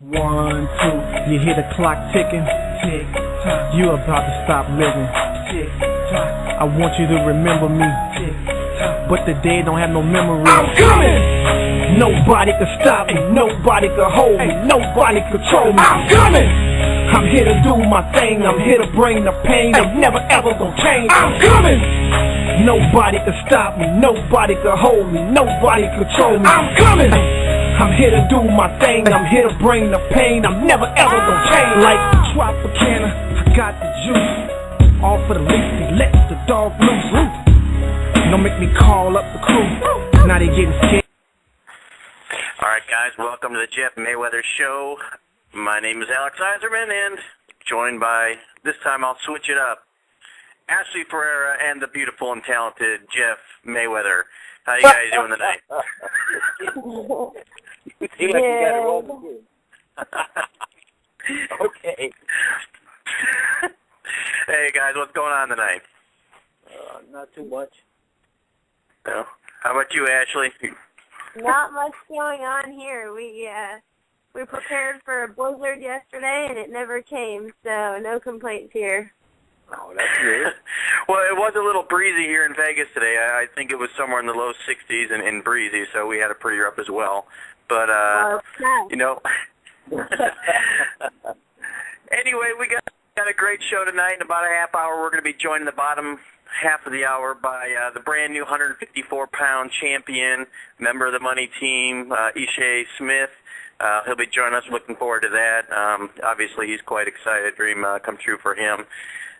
1, 2, you hear the clock ticking. Tick tock. You about to stop living. Tick tock. I want you to remember me. Tick tock. But the dead don't have no memory. I'm coming. Nobody can stop me. Nobody can hold me. Nobody control me. I'm coming. I'm here to do my thing. I'm here to bring the pain. I'm never ever gonna change. I'm coming. Nobody can stop me. Nobody can hold me. Nobody control me. I'm coming. I'm here to do my thing. I'm here to bring the pain. I'm never ever gonna change. Like Tropicana, I got the juice. All for the least, let the dog loose. Don't make me call up the crew. Now they getting scared. All right, guys, welcome to the Jeff Mayweather Show. My name is Alex Iserman, and joined by, this time I'll switch it up, Ashley Ferreira and the beautiful and talented Jeff Mayweather. How you guys doing tonight? Seems like you got it wrong too. Okay. Hey, guys, what's going on tonight? Not too much. No. How about you, Ashley? Not much going on here. We prepared for a blizzard yesterday, and it never came, so no complaints here. Oh, that's good. Well, it was a little breezy here in Vegas today. I think it was somewhere in the low 60s and breezy, so we had a pretty rough as well. But, you know, anyway, we got a great show tonight. In about a half hour, we're going to be joining the bottom half of the hour by the brand new 154-pound champion, member of the money team, Ishe Smith. He'll be joining us. Looking forward to that. Obviously, he's quite excited. Dream come true for him.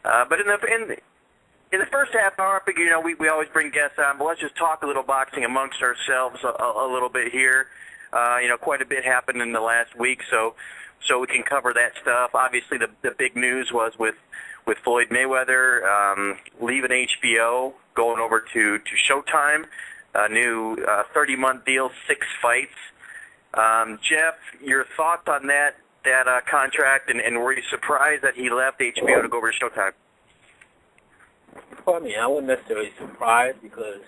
But in the first half hour, I figure, you know, we always bring guests on, but let's just talk a little boxing amongst ourselves a little bit here. You know, quite a bit happened in the last week, so we can cover that stuff. Obviously, the big news was with Floyd Mayweather leaving HBO, going over to Showtime, a new 30-month deal, 6 fights. Jeff, your thoughts on that contract, and were you surprised that he left HBO to go over to Showtime? Well, I mean, I wasn't necessarily surprised because,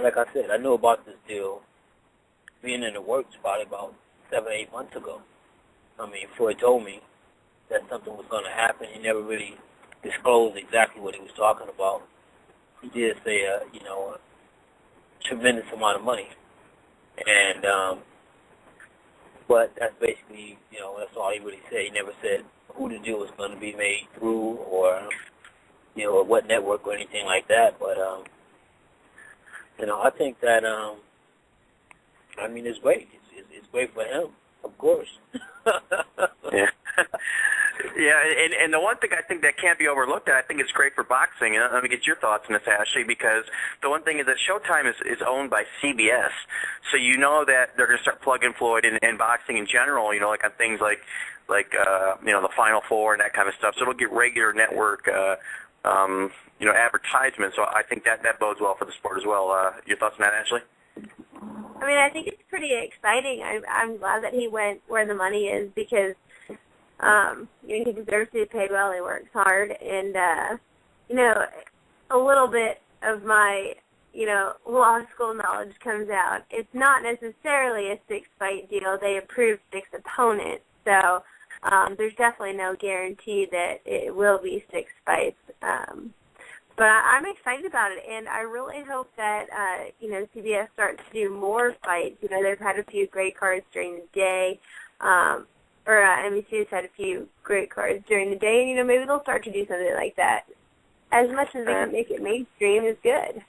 like I said, I knew about this deal being in the works probably about 7 or 8 months ago. I mean, Floyd told me that something was going to happen. He never really disclosed exactly what he was talking about. He did say, you know, a tremendous amount of money. And, but that's basically, you know, that's all he really said. He never said who the deal was going to be made through or, you know, or what network or anything like that. But, you know, I think that, I mean, it's great. It's great for him, of course. Yeah. Yeah, and the one thing I think that can't be overlooked, I think it's great for boxing, and let me get your thoughts on this, Ashley, because the one thing is that Showtime is owned by CBS, so you know that they're going to start plugging Floyd in boxing in general, you know, like on things like you know, the Final Four and that kind of stuff, so it'll get regular network, you know, advertisements, so I think that bodes well for the sport as well. Your thoughts on that, Ashley? I mean, I think it's pretty exciting. I'm glad that he went where the money is because, you know, he deserves to be paid well. He works hard. And, you know, a little bit of my, you know, law school knowledge comes out. It's not necessarily a 6-fight deal. They approved 6 opponents. So there's definitely no guarantee that it will be 6 fights. But I'm excited about it, and I really hope that, you know, CBS starts to do more fights. You know, they've had a few great cards during the day, or NBC's had a few great cards during the day, and, you know, maybe they'll start to do something like that. As much as they can make it mainstream is good.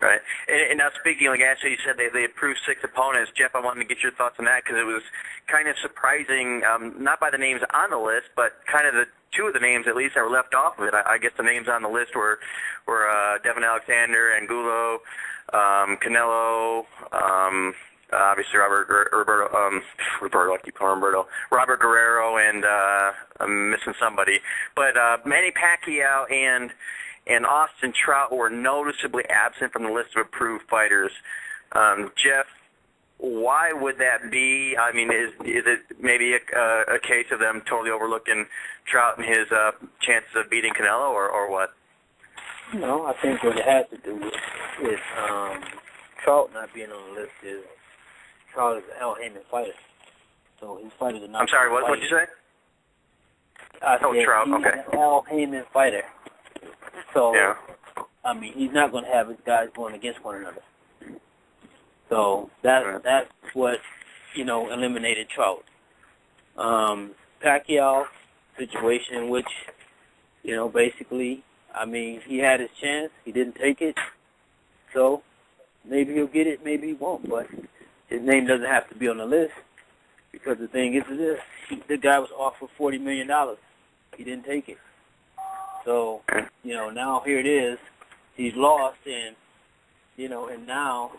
Right. And now speaking, like Ashley, you said they approved 6 opponents. Jeff, I wanted to get your thoughts on that because it was kind of surprising, not by the names on the list, but kind of the 2 of the names at least that were left off of it. I guess the names on the list were Devin Alexander, Angulo, Canelo, obviously Robert Guerrero, and I'm missing somebody. But Manny Pacquiao and Austin Trout were noticeably absent from the list of approved fighters. Jeff, why would that be? I mean, is it maybe a case of them totally overlooking Trout and his chances of beating Canelo, or what? No, I think what it has to do with Trout not being on the list is Trout is an Al Heyman fighter. So his fighter's a knockout. I'm sorry, what did you say? I said Trout, he's okay. an Al Heyman fighter. So, Yeah. I mean, he's not going to have his guys going against one another. So that's what, eliminated Trout. Pacquiao situation, which, basically, I mean, he had his chance. He didn't take it. So maybe he'll get it, maybe he won't. But his name doesn't have to be on the list because the thing is this. The guy was offered $40 million. He didn't take it. So, now here it is. He's lost, and, and now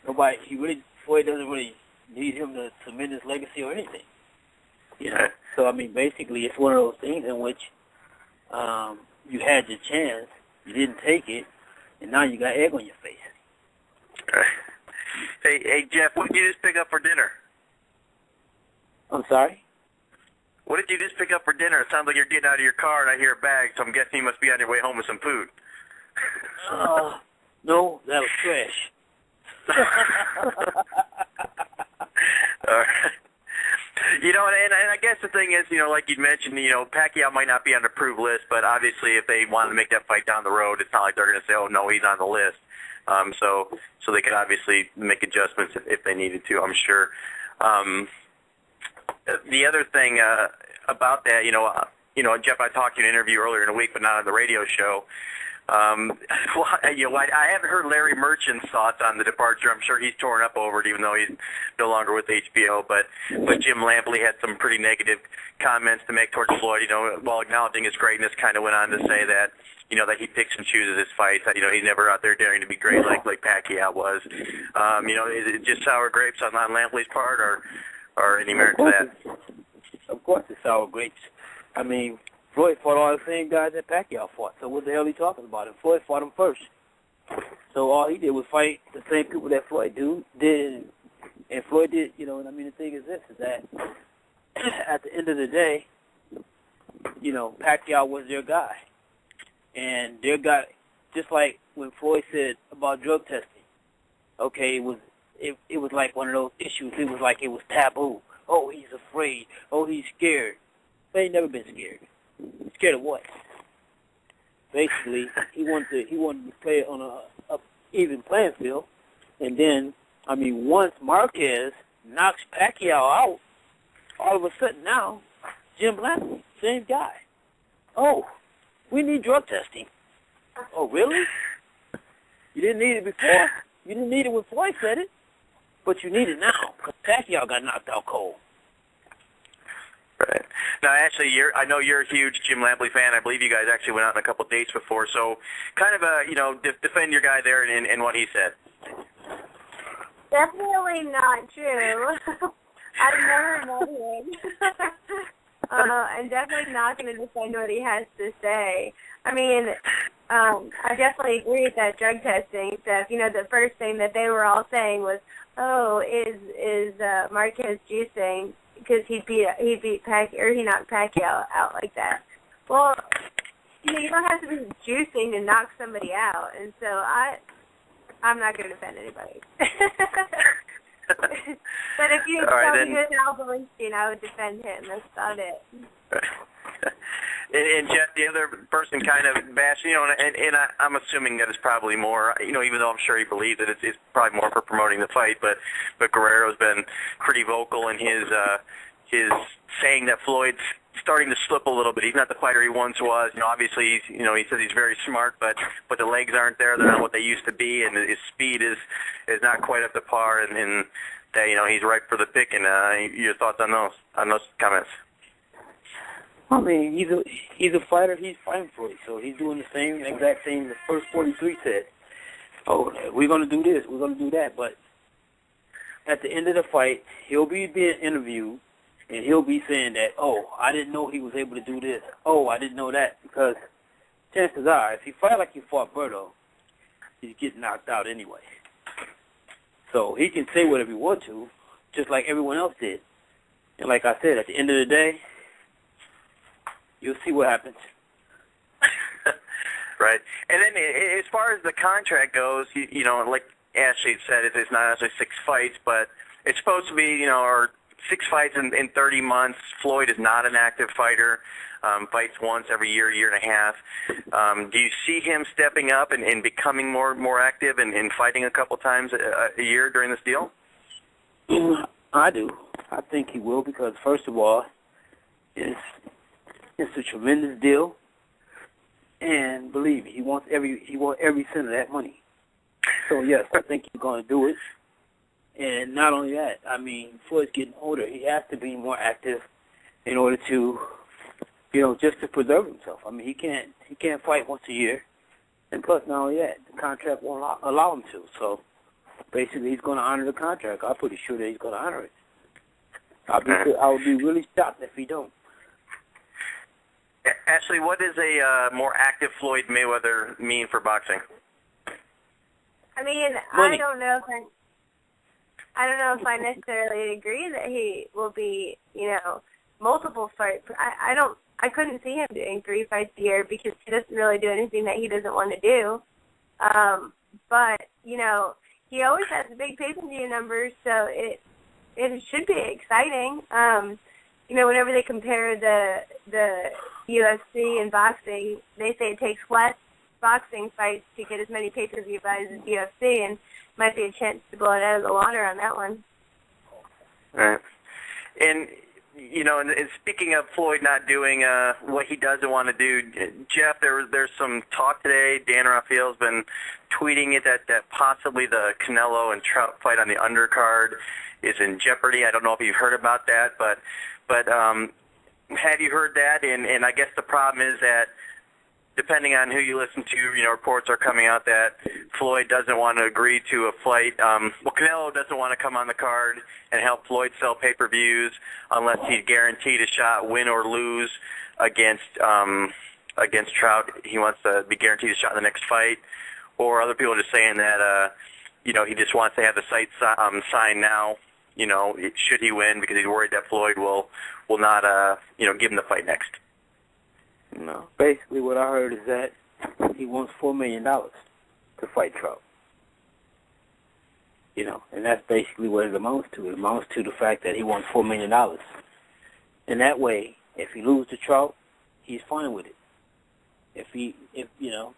Floyd doesn't really need him to cement his legacy or anything. So, I mean, basically it's one of those things in which you had your chance, you didn't take it, and now you got egg on your face. Hey, Jeff, what did you just pick up for dinner? I'm sorry? What did you just pick up for dinner? It sounds like you're getting out of your car and I hear a bag, so I'm guessing you must be on your way home with some food. No, that was trash. All right. And I guess the thing is, like you mentioned, Pacquiao might not be on the approved list, but obviously if they wanted to make that fight down the road, it's not like they're going to say, oh, no, he's on the list. So they could obviously make adjustments if they needed to, I'm sure. The other thing about that, Jeff, I talked to you in an interview earlier in the week, but not on the radio show. I haven't heard Larry Merchant's thoughts on the departure. I'm sure he's torn up over it, even though he's no longer with HBO. But Jim Lampley had some pretty negative comments to make towards Floyd. While acknowledging his greatness, kind of went on to say that that he picks and chooses his fights. That he's never out there daring to be great like Pacquiao was. Is it just sour grapes on Lampley's part, or any merit to that? Of course, it's sour grapes. I mean, Floyd fought all the same guys that Pacquiao fought. So what the hell are you talking about? And Floyd fought him first. So all he did was fight the same people that Floyd did. And Floyd did, and I mean, the thing is this, is that at the end of the day, Pacquiao was their guy. And their guy, just like when Floyd said about drug testing, okay, it was like one of those issues. It was like it was taboo. Oh, he's afraid. Oh, he's scared. But he never been scared. Scared of what? Basically, he wanted to play on a even playing field. And then, I mean, once Marquez knocks Pacquiao out, all of a sudden now, Jim Lampley, same guy. Oh, we need drug testing. Oh, really? You didn't need it before. You didn't need it when Floyd said it, but you need it now because Pacquiao got knocked out cold. Right. Now, actually, I know you're a huge Jim Lampley fan. I believe you guys actually went out on a couple of dates before. So, kind of, defend your guy there and what he said. Definitely not true. I've never met him. I'm definitely not going to defend what he has to say. I mean, I definitely agree with that drug testing stuff. The first thing that they were all saying was, "Oh, is Marquez juicing because he beat Pacquiao or he knocked Pacquiao out like that?" Well, you don't have to be juicing to knock somebody out, and so I'm not going to defend anybody. But if you tell me who's Al Bernstein, I would defend him. That's about it. And Jeff, the other person kind of bashed, and I'm assuming that it's probably more, even though I'm sure he believes that it's probably more for promoting the fight, but Guerrero's been pretty vocal in his saying that Floyd's starting to slip a little bit. He's not the fighter he once was. Obviously, he says he's very smart, but the legs aren't there. They're not what they used to be, and his speed is not quite up to par, and that, he's ripe for the picking. Your thoughts on those comments? I mean, he's a fighter. He's fighting for it, so he's doing the exact same the first 43 said. Oh, we're going to do this, we're going to do that. But at the end of the fight, he'll be being interviewed, and he'll be saying that, oh, I didn't know he was able to do this. Oh, I didn't know that. Because chances are, if he fight like he fought Berto, he's getting knocked out anyway. So he can say whatever he wants to, just like everyone else did. And like I said, at the end of the day, you'll see what happens. Right. And then as far as the contract goes, like Ashley said, it's not necessarily 6 fights, but it's supposed to be, or 6 fights in 30 months. Floyd is not an active fighter. Fights once every year, year and a half. Do you see him stepping up and becoming more active and fighting a couple times a year during this deal? I do. I think he will because, first of all, it's a tremendous deal, and believe me, he wants every cent of that money. So yes, I think he's going to do it. And not only that, I mean, Floyd's getting older. He has to be more active in order to, just to preserve himself. I mean, he can't fight once a year, and plus, not only that, the contract won't allow him to. So basically, he's going to honor the contract. I'm pretty sure that he's going to honor it. I would be really shocked if he don't. Ashley, what does a more active Floyd Mayweather mean for boxing? I mean, Money. I don't know if I necessarily agree that he will be, multiple fights. I couldn't see him doing 3 fights a year because he doesn't really do anything that he doesn't want to do. But, he always has big pay-per-view numbers, so it should be exciting. Whenever they compare the UFC and boxing, they say it takes less boxing fights to get as many pay-per-view buys as UFC, and might be a chance to blow it out of the water on that one. Right. And, and speaking of Floyd not doing what he doesn't want to do, Jeff, there's some talk today. Dan Rafael's been tweeting it that possibly the Canelo and Trout fight on the undercard is in jeopardy. I don't know if you've heard about that, but have you heard that? And I guess the problem is that depending on who you listen to, reports are coming out that Floyd doesn't want to agree to a fight. Canelo doesn't want to come on the card and help Floyd sell pay-per-views unless he's guaranteed a shot, win or lose, against Trout. He wants to be guaranteed a shot in the next fight. Or other people are just saying that, he just wants to have the fight signed now, should he win, because he's worried that Floyd will not, give him the fight next. No. Basically, what I heard is that he wants $4 million to fight Trout. And that's basically what it amounts to. It amounts to the fact that he wants $4 million. And that way, if he loses to Trout, he's fine with it.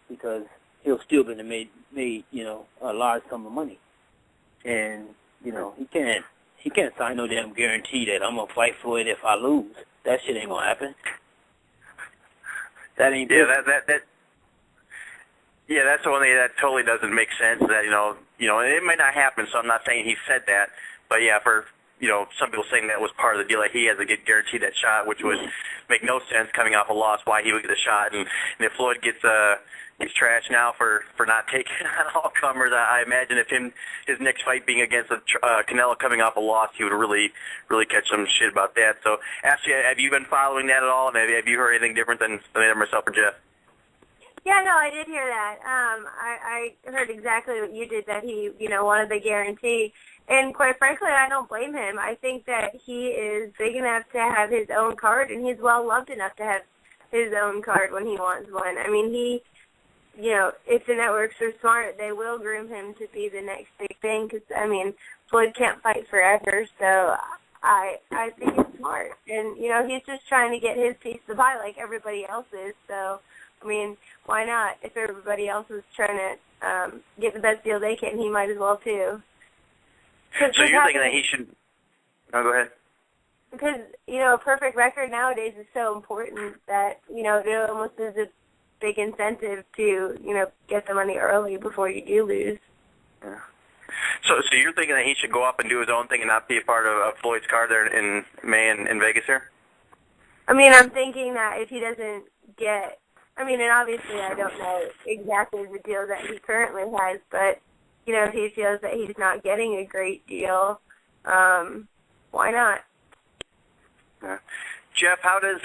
Because he'll still be made a large sum of money. And, he can't sign no damn guarantee that I'm going to fight Floyd if I lose. That shit ain't going to happen. That ain't that's the one thing that totally doesn't make sense. That it might not happen. So I'm not saying he said that, but yeah, for some people saying that was part of the deal, that he has to get guaranteed that shot, which would make no sense coming off a loss. Why he would get a shot, and if Floyd gets trashed now for not taking on all comers, I imagine if his next fight being against Canelo coming off a loss, he would really catch some shit about that. So, Ashley, have you been following that at all? And have you heard anything different than either myself or Jeff? Yeah, no, I did hear that. I heard exactly what you did, that he, wanted the guarantee. And quite frankly, I don't blame him. I think that he is big enough to have his own card, and he's well-loved enough to have his own card when he wants one. I mean, if the networks are smart, they will groom him to be the next big thing, because, Floyd can't fight forever, so I think it's smart. And, he's just trying to get his piece of the pie like everybody else is, so, why not? If everybody else is trying to get the best deal they can, he might as well, too. So you're thinking that he should... Oh, go ahead. Because, a perfect record nowadays is so important that, it almost is a big incentive to, get the money early before you do lose. Yeah. So you're thinking that he should go up and do his own thing and not be a part of Floyd's card there in May in Vegas here? I'm thinking that if he doesn't get... and obviously I don't know exactly the deal that he currently has, but, if he feels that he's not getting a great deal, why not? Yeah. Jeff, how does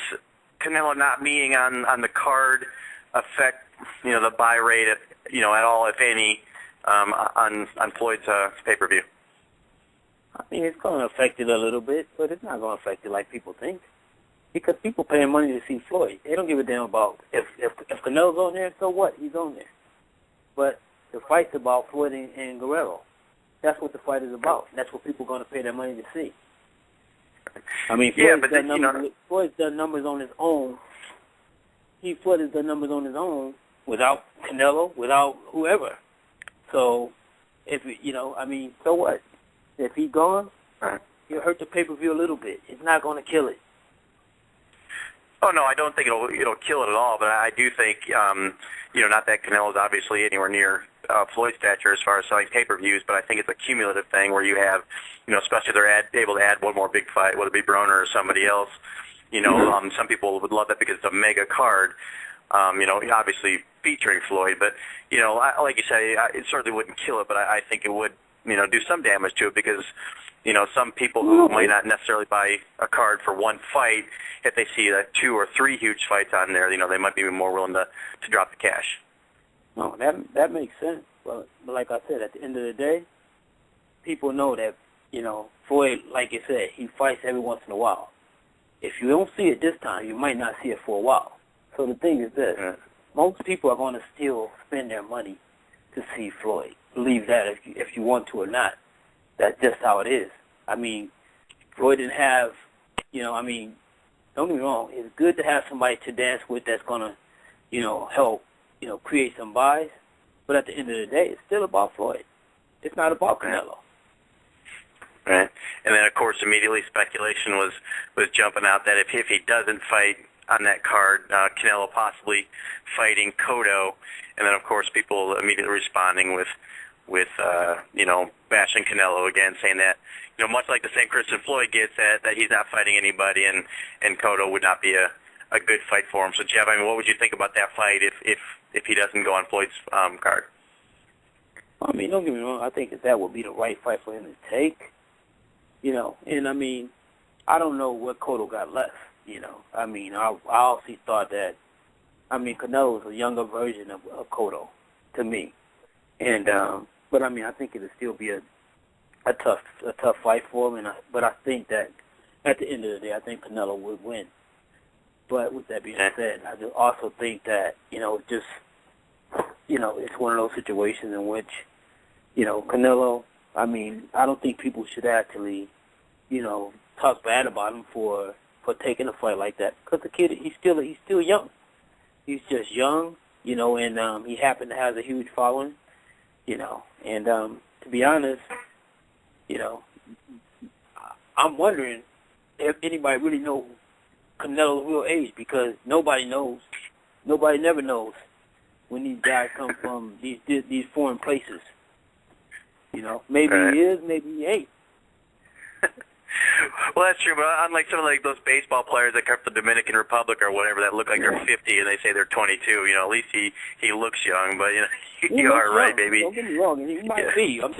Canelo not being on the card affect, the buy rate, at all, if any, on Floyd's pay-per-view? It's going to affect it a little bit, but it's not going to affect it like people think. Because people paying money to see Floyd. They don't give a damn about if Canelo's on there, so what? He's on there. But the fight's about Floyd and Guerrero. That's what the fight is about. That's what people are going to pay their money to see. I mean, Floyd's done numbers on his own. Floyd has done numbers on his own without Canelo, without whoever. So, so what? If he's gone, he'll hurt the pay-per-view a little bit. It's not going to kill it. Oh no, I don't think it'll kill it at all. But I do think, not that Canelo's obviously anywhere near Floyd's stature as far as selling pay-per-views, but I think it's a cumulative thing where you have, especially if they're able to add one more big fight, whether it be Broner or somebody else. Some people would love that because it's a mega card. Obviously featuring Floyd, but like you say, it certainly wouldn't kill it, but I think it would, do some damage to it because, some people who might not necessarily buy a card for one fight, if they see 2 or 3 huge fights on there, they might be more willing to drop the cash. No, that makes sense. But like I said, at the end of the day, people know that, Floyd, like you said, he fights every once in a while. If you don't see it this time, you might not see it for a while. So the thing is this, most people are going to still spend their money to see Floyd. Believe that if you want to or not. That's just how it is. I mean, Floyd didn't have, don't get me wrong, it's good to have somebody to dance with that's going to, help, create some buys. But at the end of the day, it's still about Floyd. It's not about Canelo. Right. And then, of course, immediately speculation was jumping out that if he doesn't fight on that card, Canelo possibly fighting Cotto, and then, of course, people immediately responding with bashing Canelo again, saying that, much like the same Christian Floyd gets, that he's not fighting anybody, and Cotto would not be a good fight for him. So, Jeff, what would you think about that fight if he doesn't go on Floyd's card? I mean, don't get me wrong. I think that would be the right fight for him to take. And I don't know what Cotto got left. I also thought that, Canelo is a younger version of Cotto to me. And, but I think it'll still be a tough fight for him. But I think that at the end of the day, I think Canelo would win. But with that being said, I just also think that, it's one of those situations in which, Canelo, I don't think people should actually, talk bad about him for taking a fight like that. Because the kid, he's still young. He's just young, and he happened to have a huge following, and to be honest, I'm wondering if anybody really knows Canelo's real age, because nobody knows. Nobody never knows when these guys come from these foreign places. Maybe he is, maybe he ain't. Well, that's true, but unlike some of those baseball players that come from the Dominican Republic or whatever that look like they're 50 and they say they're 22, at least he looks young, but you are young, right, baby. Don't get me wrong, he might be. I'm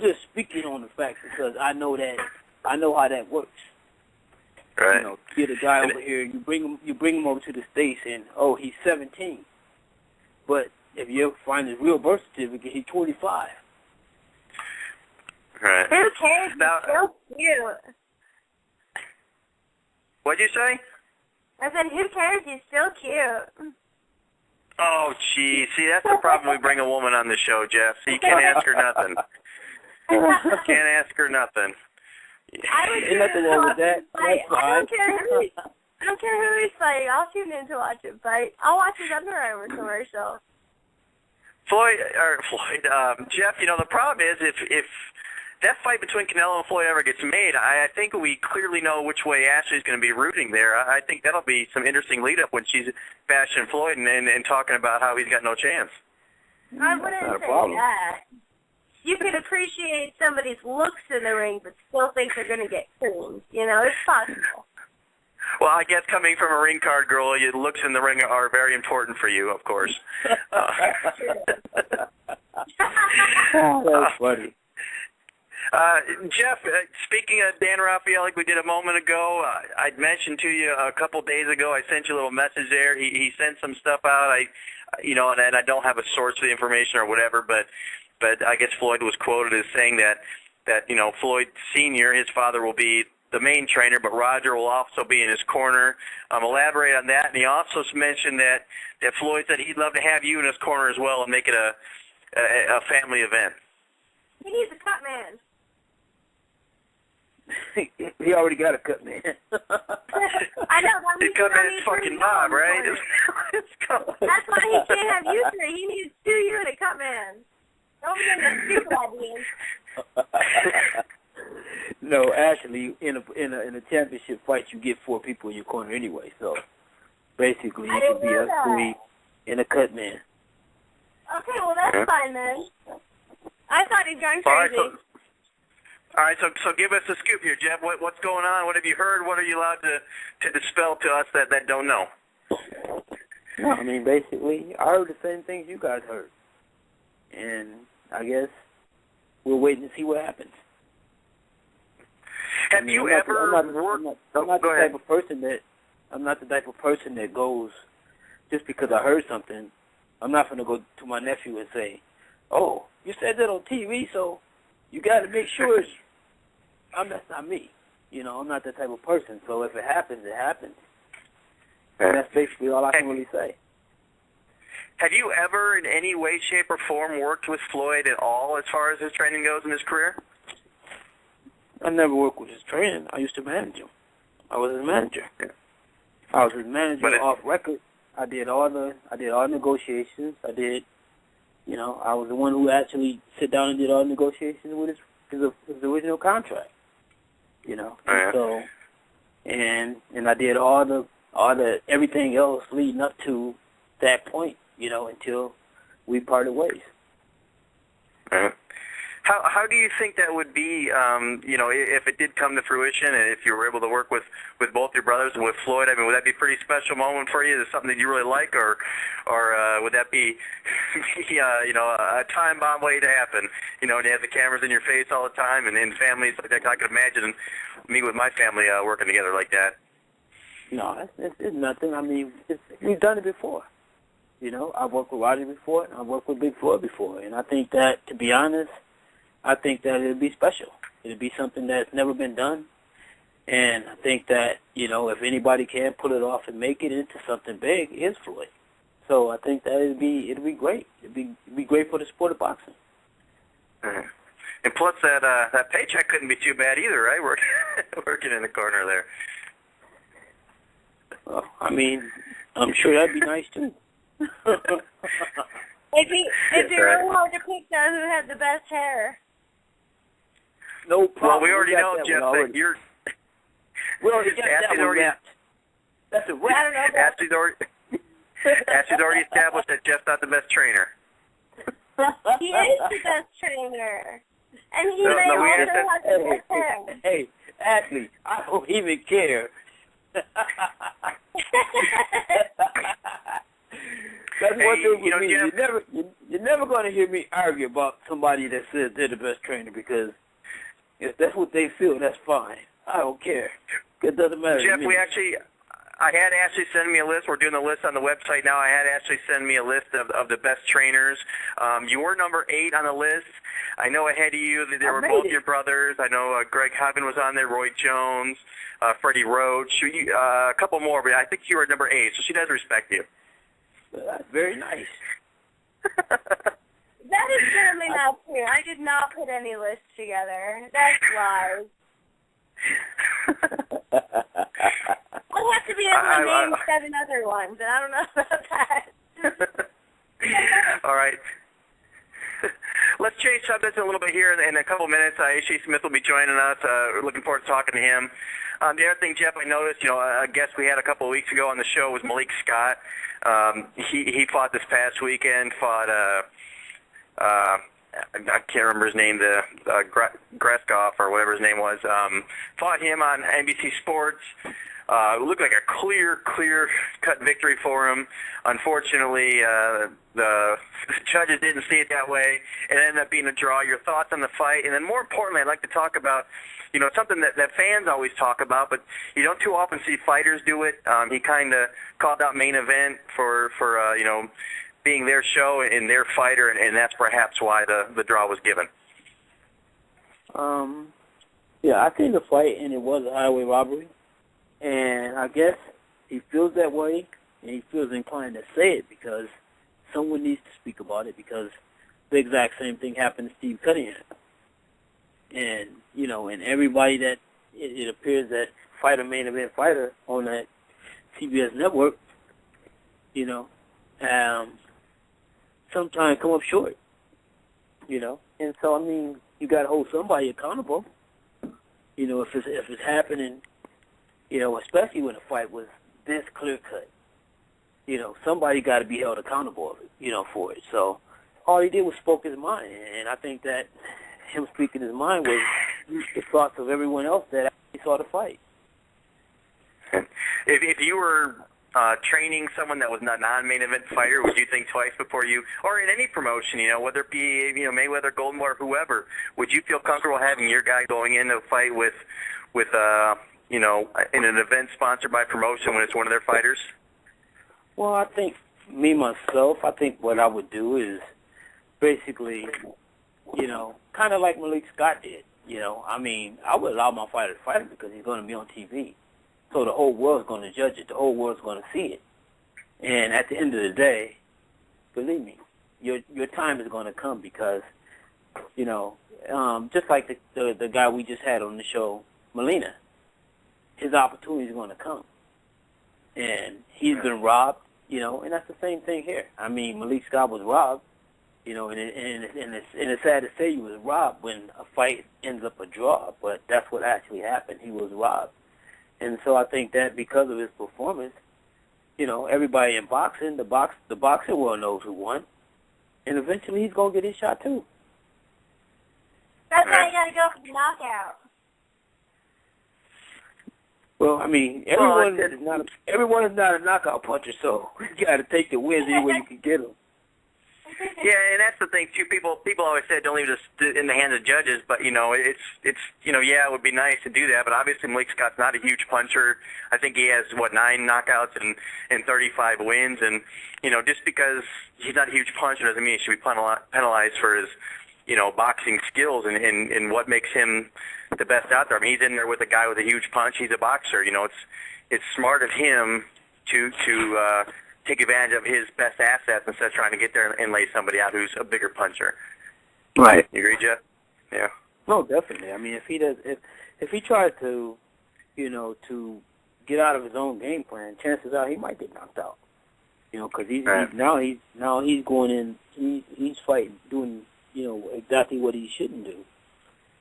just speaking on the facts because I know how that works. Right. Get a guy over here, you bring him over to the States, and he's 17. But if you ever find his real birth certificate, he's 25. Right. Who cares? He's so cute. What'd you say? I said, who cares? He's still cute. Oh, gee. See, that's the problem we bring a woman on the show, Jeff. So you can't ask her nothing. Can't ask her nothing. Ain't nothing wrong with that. I don't care who he's fighting. I'll tune in to watch him fight. I'll watch his Under Armour commercial. Jeff, the problem is if that fight between Canelo and Floyd ever gets made, I think we clearly know which way Ashley's going to be rooting there. I think that'll be some interesting lead-up when she's bashing Floyd and talking about how he's got no chance. I wouldn't say that. You can appreciate somebody's looks in the ring, but still think they're going to get creamed. It's possible. Well, I guess coming from a ring card girl, your looks in the ring are very important for you, of course. That's funny. Jeff, speaking of Dan Rafael, like we did a moment ago, I'd mentioned to you a couple days ago, I sent you a little message there. He sent some stuff out, and I don't have a source of the information or whatever, but I guess Floyd was quoted as saying that Floyd Sr., his father, will be the main trainer, but Roger will also be in his corner. Elaborate on that. And he also mentioned that Floyd said he'd love to have you in his corner as well and make it a family event. He needs a cut man. he already got a cut man. I know. The cut man's fucking Bob, right? That's why he can't have you three. He needs 2 you and a cut man. Don't get the stupid ideas. No, actually, in a championship fight, you get 4 people in your corner anyway. So basically, it could be us 3 and a cut man. Okay, well that's fine then. I thought he'd gone crazy. All right, so give us a scoop here, Jeff. What's going on? What have you heard? What are you allowed to dispel to us that don't know? No, I mean, basically, I heard the same things you guys heard. And I guess we're waiting to see what happens. Have you ever worked? I'm not the type of person that goes, just because I heard something, I'm not going to go to my nephew and say, oh, you said that on TV, so you got to make sure that's not me. You know, I'm not that type of person. So if it happens, it happens. And that's basically all I can really say. Have you ever in any way, shape, or form worked with Floyd at all as far as his training goes in his career? I never worked with his training. I used to manage him. I was his manager. I was his manager off record. I did all negotiations. I was the one who actually sit down and did all the negotiations with his original contract. You know. And so and I did all the everything else leading up to that point, you know, until we parted ways. How do you think that would be, you know, if it did come to fruition and if you were able to work with both your brothers and with Floyd? I mean, would that be a pretty special moment for you? Is it something that you really like, or would that be, you know, a time bomb waiting to happen? You know, and you have the cameras in your face all the time and families like that. I could imagine me with my family working together like that. No, it's nothing. I mean, we've done it before. You know, I've worked with Roger before, and I've worked with Big Floyd before, and I think that, to be honest, I think that it'd be special. It'd be something that's never been done, and I think that, you know, if anybody can pull it off and make it into something big, it's Floyd. So I think that it'd be great. It'd be great for the sport of boxing. And plus, that paycheck couldn't be too bad either, right? Working in the corner there. Well, I mean, I'm sure that'd be nice too. It'd be really hard to pick though who had the best hair. No problem. Well, we already know, Jeff, that you're... We already got that one wrapped. That's a wrap. I don't know. Ashley's already established that Jeff's not the best trainer. He is the best trainer. And he may also have the best hair. Hey, Ashley, I don't even care. That's one thing with me. You're never going to hear me argue about somebody that says they're the best trainer, because if that's what they feel, that's fine. I don't care. It doesn't matter Jeff, to me. I had Ashley send me a list. We're doing the list on the website now. I had Ashley send me a list of the best trainers. You were number 8 on the list. I know ahead of you that there were both your brothers. I know Greg Hubman was on there, Roy Jones, Freddie Roach, a couple more, but I think you were number 8, so she does respect you. That's very nice. That is certainly not true. I did not put any lists together. That's lies. I'll have to be able to name 7 other ones, and I don't know about that. All right. Let's change subjects a little bit here in a couple minutes. Ishe Smith will be joining us. We're looking forward to talking to him. The other thing, Jeff, I noticed, you know, a guest we had a couple of weeks ago on the show was Malik Scott. He fought this past weekend, I can't remember his name, Greskov or whatever his name was, fought him on NBC Sports. It looked like a clear-cut victory for him. Unfortunately, the judges didn't see it that way. It ended up being a draw. Your thoughts on the fight? And then more importantly, I'd like to talk about, you know, something that fans always talk about, but you don't too often see fighters do it. He kind of called out Main Event for you know, being their show and their fighter, and that's perhaps why the draw was given. Yeah, I seen the fight, and it was a highway robbery. And I guess he feels that way, and he feels inclined to say it because someone needs to speak about it, because the exact same thing happened to Steve Cunningham. And, you know, and everybody that, it appears that Fighter Main Event Fighter on that CBS network, you know, sometimes come up short, you know. And so, I mean, you got to hold somebody accountable, you know, if it's happening, you know, especially when a fight was this clear-cut. You know, somebody got to be held accountable, you know, for it. So all he did was spoke his mind, and I think that him speaking his mind was the thoughts of everyone else that actually saw the fight. If you were training someone that was not a non-main event fighter, would you think twice before you, or in any promotion, you know, whether it be, you know, Mayweather, Golden Boy, or whoever, would you feel comfortable having your guy going into a fight with you know, in an event sponsored by promotion when it's one of their fighters? Well, I think myself, I think what I would do is basically, you know, kind of like Malik Scott did. You know, I mean, I would allow my fighter to fight him because he's going to be on TV. So the whole world's going to judge it. The whole world's going to see it. And at the end of the day, believe me, your time is going to come because, you know, just like the guy we just had on the show, Molina, his opportunity is going to come. And he's been robbed, you know, and that's the same thing here. I mean, Malik Scott was robbed, you know, and it's sad to say he was robbed when a fight ends up a draw, but that's what actually happened. He was robbed. And so I think that because of his performance, you know, everybody in boxing, the boxing world knows who won, and eventually he's going to get his shot too. That's why you got to go for the knockout. Well, I mean, everyone is not a knockout puncher, so you got to take the wins any way you can get them. Yeah, and that's the thing too. People always say don't leave this in the hands of judges, but you know, it's you know, yeah, it would be nice to do that, but obviously Malik Scott's not a huge puncher. I think he has 9 knockouts and 35 wins, and you know, just because he's not a huge puncher doesn't mean he should be penalized for his, you know, boxing skills and what makes him the best out there. I mean, he's in there with a guy with a huge punch. He's a boxer. You know, it's smart of him to take advantage of his best assets instead of trying to get there and lay somebody out who's a bigger puncher. Right. You agree, Jeff? Yeah. No, definitely. I mean, if he tries to, you know, to get out of his own game plan, chances are he might get knocked out. You know, because he's going in. He's fighting, doing, you know, exactly what he shouldn't do.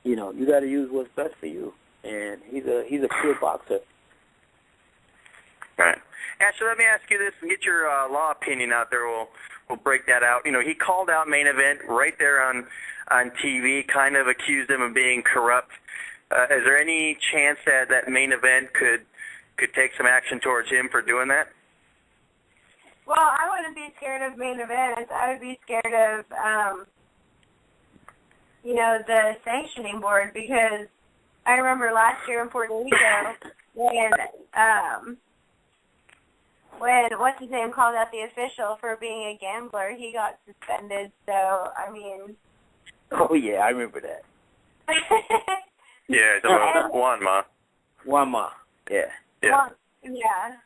You know, you got to use what's best for you, and he's a pure boxer. Right. Ashley, let me ask you this and get your law opinion out there. We'll break that out. You know, he called out Main Event right there on TV, kind of accused him of being corrupt. Is there any chance that Main Event could take some action towards him for doing that? Well, I wouldn't be scared of Main Event. I would be scared of, you know, the sanctioning board, because I remember last year in Puerto Rico when what's his name called out the official for being a gambler, he got suspended. So, I mean. Oh yeah, I remember that. Yeah, Juanma. Juanma. Yeah. Yeah. Yeah.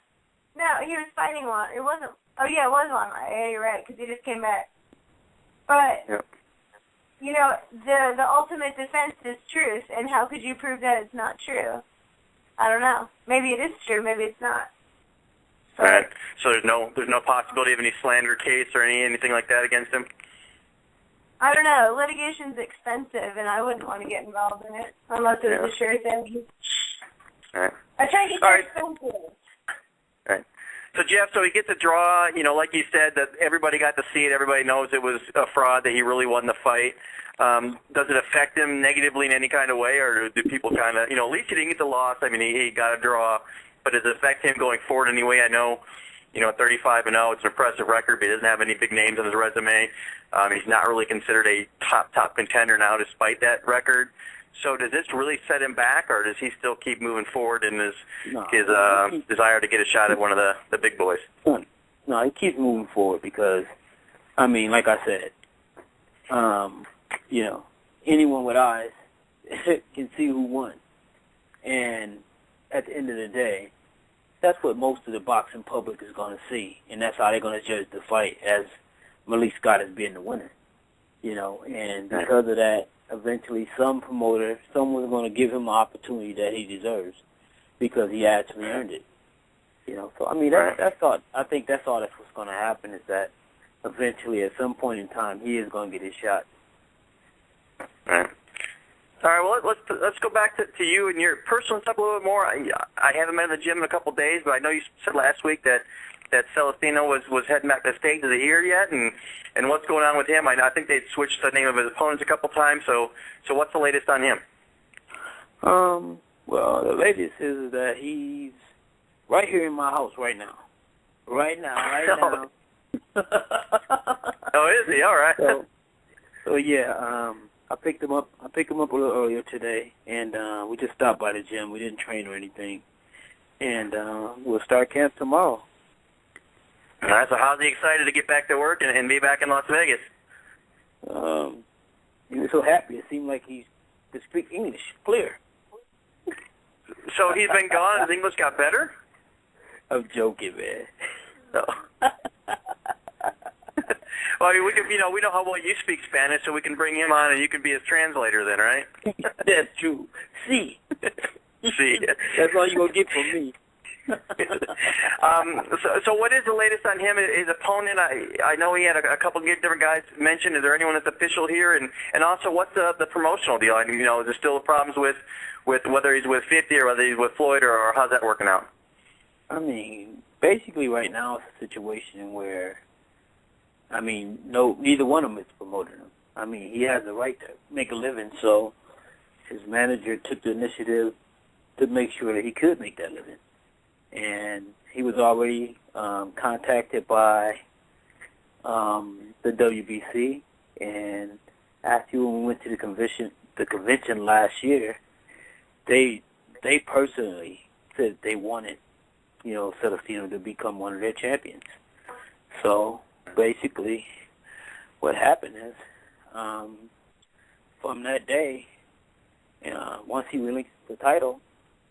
No, he was fighting one. It wasn't. Oh yeah, it was Juanma. Yeah, you're right, because he just came back. But. Yep. You know, the ultimate defense is truth, and how could you prove that it's not true? I don't know. Maybe it is true, maybe it's not. All right. So there's no possibility of any slander case or anything like that against him? I don't know. Litigation's expensive, and I wouldn't want to get involved in it unless it was a sure thing. All right. I try to get expensive. All right. So, Jeff, he gets a draw, you know, like you said, that everybody got to see it. Everybody knows it was a fraud, that he really won the fight. Does it affect him negatively in any kind of way, or do people kind of, you know, at least he didn't get the loss. I mean, he got a draw, but does it affect him going forward anyway? I know, you know, 35-0, it's an impressive record, but he doesn't have any big names on his resume. He's not really considered a top contender now despite that record. So does this really set him back, or does he still keep moving forward in his desire to get a shot at one of the big boys? No, he keeps moving forward because, I mean, like I said, you know, anyone with eyes can see who won. And at the end of the day, that's what most of the boxing public is going to see, and that's how they're going to judge the fight, as Malik Scott as being the winner. You know, and because of that, eventually some promoter, someone's going to give him an opportunity that he deserves because he actually earned it. You know, so I mean, that's all. I think that's all that's what's going to happen is that eventually, at some point in time, he is going to get his shot. All right. Well, let's go back to you and your personal stuff a little bit more. I haven't been in the gym in a couple of days, but I know you said last week that Celestino was heading back to the States. Is he here yet? And what's going on with him? I think they switched the name of his opponents a couple times. So what's the latest on him? Well, the latest is that he's right here in my house right now. Right now. Oh, is he? All right. So yeah, I picked him up a little earlier today, and we just stopped by the gym. We didn't train or anything, and we'll start camp tomorrow. All right. So how's he excited to get back to work and be back in Las Vegas? He was so happy. It seemed like he could speak English clear. So he's been gone. His English got better? I'm joking, man. No. Well, I mean, we know how well you speak Spanish, so we can bring him on, and you can be his translator then, right? That's true. See. See. That's all you're going to get from me. So what is the latest on him? His opponent, I know he had a couple of different guys mentioned. Is there anyone that's official here? And also, what's the promotional deal? I mean, is there still problems with whether he's with 50 or whether he's with Floyd, or how's that working out? I mean, basically right now it's a situation where, I mean, neither one of them is promoting him. I mean, he has the right to make a living, so his manager took the initiative to make sure that he could make that living. And he was already contacted by the WBC, and after when we went to the convention last year, they personally said they wanted, Celestino to become one of their champions. So basically, what happened is, from that day, once he relinquished the title,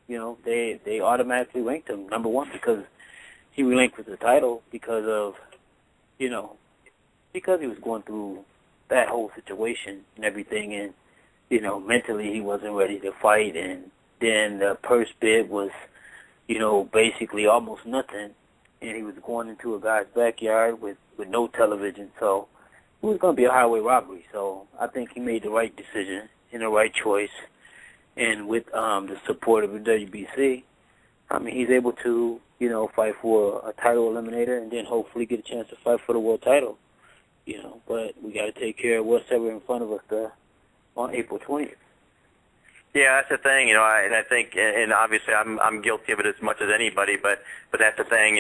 they automatically ranked him number one because he relinquished the title because of, because he was going through that whole situation and everything, and, mentally he wasn't ready to fight, and then the purse bid was, basically almost nothing, and he was going into a guy's backyard with no television, so it was going to be a highway robbery. So I think he made the right decision and the right choice. And with the support of the WBC, I mean, he's able to, fight for a title eliminator and then hopefully get a chance to fight for the world title. But we got to take care of what's ever in front of us on April 20th. Yeah, that's the thing, and I think, and obviously I'm guilty of it as much as anybody, but that's the thing,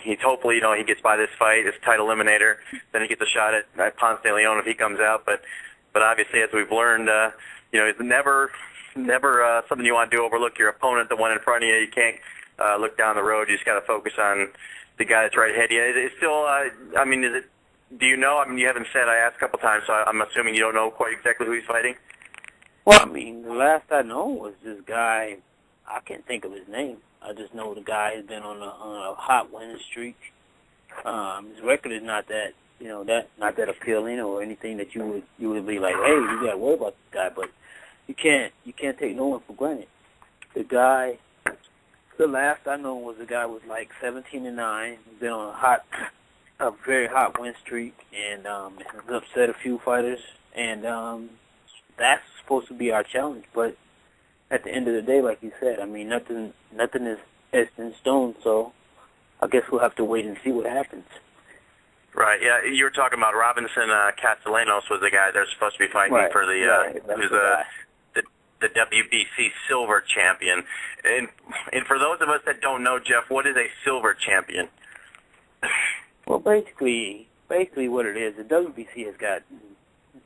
he's hopefully, he gets by this fight, this title eliminator, then he gets a shot at Ponce de Leon if he comes out, but obviously, as we've learned, it's never something you want to do, overlook your opponent, the one in front of you. You can't look down the road. You just got to focus on the guy that's right ahead of you. It's still, do you know? I mean, you haven't said. I asked a couple times, so I'm assuming you don't know quite exactly who he's fighting. Well, I mean, the last I know was this guy. I can't think of his name. I just know the guy has been on a hot winning streak. His record is not that, not that appealing or anything that you would be like, hey, you got to worry about this guy, but. You can't take no one for granted. The last I know was the guy was like 17-9. He's been on a very hot win streak, and has upset a few fighters. And that's supposed to be our challenge. But at the end of the day, like you said, I mean, nothing is etched in stone. So I guess we'll have to wait and see what happens. Right. Yeah, you were talking about Robinson Castellanos was the guy they're supposed to be fighting for the the WBC silver champion. And for those of us that don't know, Jeff, what is a silver champion? Well, basically what it is, the WBC has gotten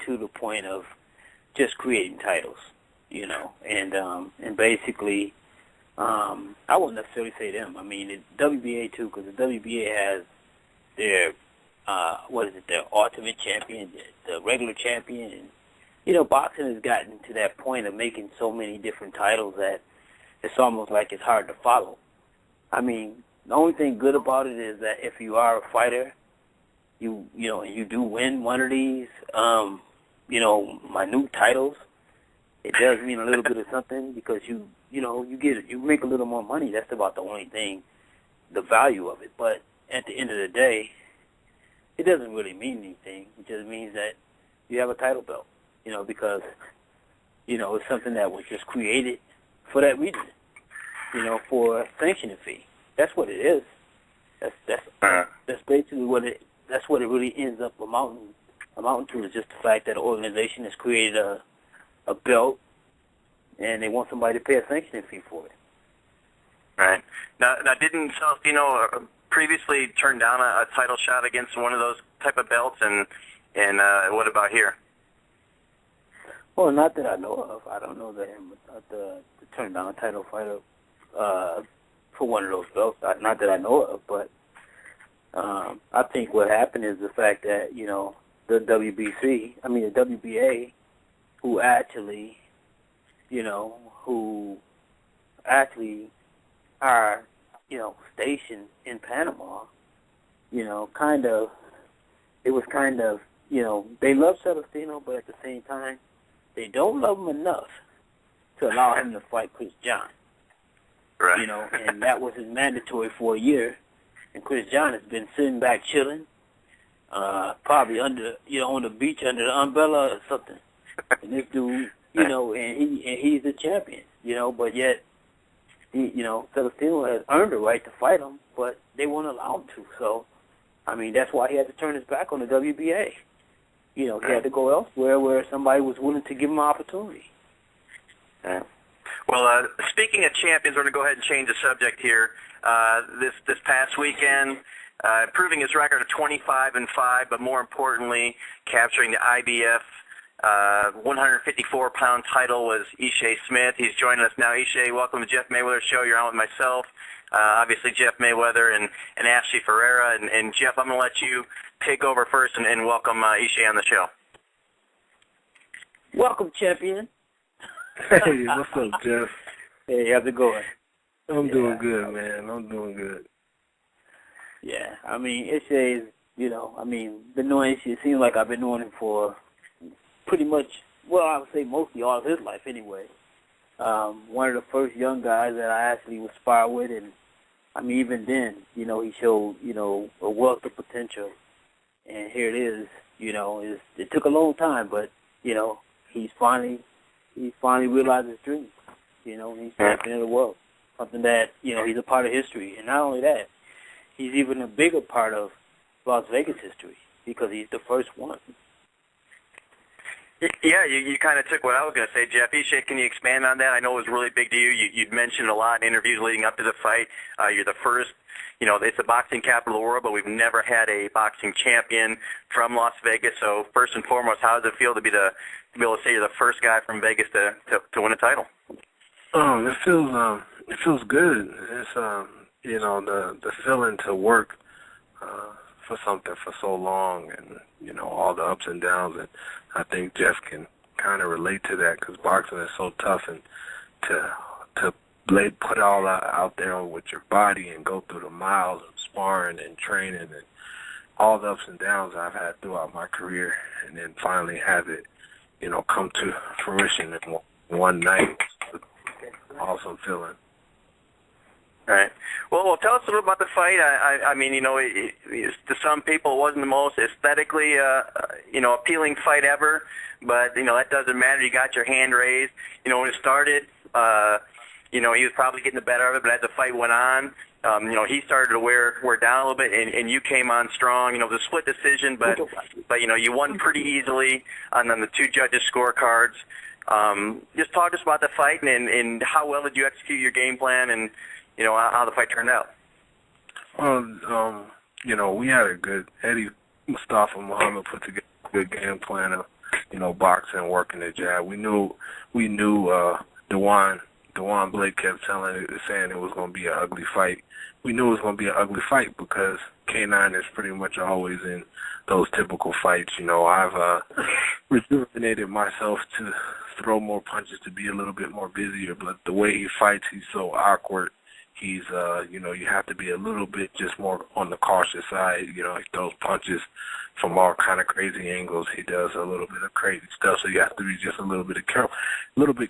to the point of just creating titles, and basically, I wouldn't necessarily say them. I mean, the WBA too, because the WBA has their, their ultimate champion, the regular champion, and boxing has gotten to that point of making so many different titles that it's almost like it's hard to follow. I mean, the only thing good about it is that if you are a fighter, you do win one of these, minute titles, it does mean a little bit of something because you make a little more money. That's about the only thing, the value of it. But at the end of the day, it doesn't really mean anything. It just means that you have a title belt, because, it's something that was just created for that reason, for a sanctioning fee. That's what it is. That's basically that's what it really ends up amounting to, is just the fact that an organization has created a belt and they want somebody to pay a sanctioning fee for it. Right. Now didn't Celestino previously turn down a title shot against one of those type of belts, and what about here? Well, not that I know of. I don't know that him to turn down a title fighter for one of those belts. Not that I know of, but I think what happened is the fact that, the WBA, who actually are, stationed in Panama, it was they love Celestino, but at the same time, they don't love him enough to allow him to fight Chris John. Right. And that was his mandatory for a year. And Chris John has been sitting back chilling, probably under, on the beach under the umbrella or something. And this dude, and he's the champion, but yet, Celestino has earned the right to fight him, but they won't allow him to. So, that's why he had to turn his back on the WBA. He had to go elsewhere where somebody was willing to give him an opportunity. Yeah. Well, speaking of champions, we're going to go ahead and change the subject here. This past weekend, proving his record of 25-5, but more importantly, capturing the IBF 154-pound title was Ishe Smith. He's joining us now. Ishe, welcome to Jeff Mayweather Show. You're on with myself, obviously Jeff Mayweather and Ashley Ferreira. And Jeff, I'm going to let you take over first and welcome Ishe on the show. Welcome, champion. Hey, what's up, Jeff? Hey, how's it going? I'm doing good, man. I'm doing good. Yeah, Ishe is, been knowing Ishe. It seems like I've been knowing him for pretty much, I would say mostly all of his life anyway. One of the first young guys that I actually was sparred with, and even then, he showed, a wealth of potential. And here it is, it took a long time, but, he's finally realized his dream. He's champion of the world. Something that, he's a part of history. And not only that, he's even a bigger part of Las Vegas history because he's the first one. Yeah, you kind of took what I was going to say, Jeff. Ishe, can you expand on that? I know it was really big to you. You'd mentioned a lot in interviews leading up to the fight. You're the first, it's the boxing capital of the world, but we've never had a boxing champion from Las Vegas. So first and foremost, how does it feel to be able to say you're the first guy from Vegas to win a title? It feels good. It's the feeling to work for something for so long, and all the ups and downs, and I think Jeff can kind of relate to that because boxing is so tough, and to put all out there with your body and go through the miles of sparring and training and all the ups and downs I've had throughout my career, and then finally have it come to fruition in one night. Awesome feeling. All right. Well, tell us a little about the fight. To some people, it wasn't the most aesthetically, appealing fight ever, but that doesn't matter. You got your hand raised. When it started, he was probably getting the better of it, but as the fight went on, he started to wear down a little bit, and you came on strong. It was a split decision, but you won pretty easily on the two judges' scorecards. Just talk to us about the fight and how well did you execute your game plan and how the fight turned out. Well, we had a good Eddie Mustafa Muhammad put together a good game plan of boxing, working the jab. We knew Dewan Blake kept saying it was going to be an ugly fight. We knew it was going to be an ugly fight because K9 is pretty much always in those typical fights. I've rejuvenated myself to throw more punches, to be a little bit more busier, but the way he fights, he's so awkward. he's, you have to be a little bit just more on the cautious side. He throws punches from all kind of crazy angles. He does a little bit of crazy stuff, so you have to be just a little bit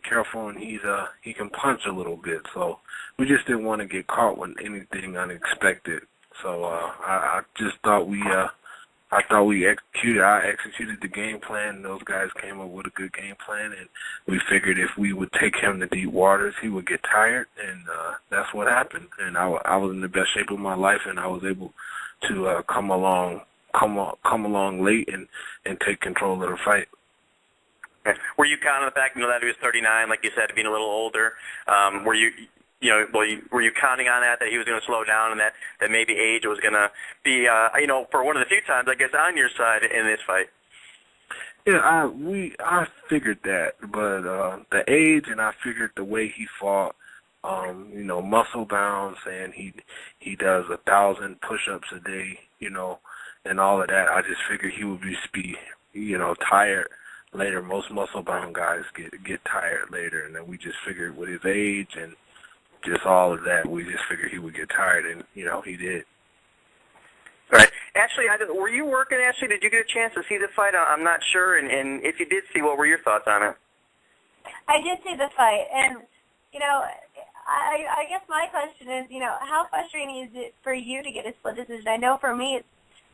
careful, and he can punch a little bit. So we just didn't want to get caught with anything unexpected. So I just thought we executed. I executed the game plan. Those guys came up with a good game plan, and we figured if we would take him to deep waters, he would get tired, and that's what happened. And I was in the best shape of my life, and I was able to come along late and take control of the fight. Were you counting on the fact that he was 39, like you said, being a little older? Were you counting on that he was going to slow down, and that maybe age was going to be, for one of the few times, I guess, on your side in this fight? Yeah, I figured that, but the age, and I figured the way he fought, muscle bound, saying he does 1,000 push-ups a day, and all of that. I just figured he would be tired later. Most muscle-bound guys get tired later, and then we just figured with his age and just all of that, we just figured he would get tired, and, he did. Right. Ashley, were you working, Ashley? Did you get a chance to see the fight? I'm not sure, and if you did see, what were your thoughts on it? I did see the fight, and, I guess my question is, how frustrating is it for you to get a split decision? I know for me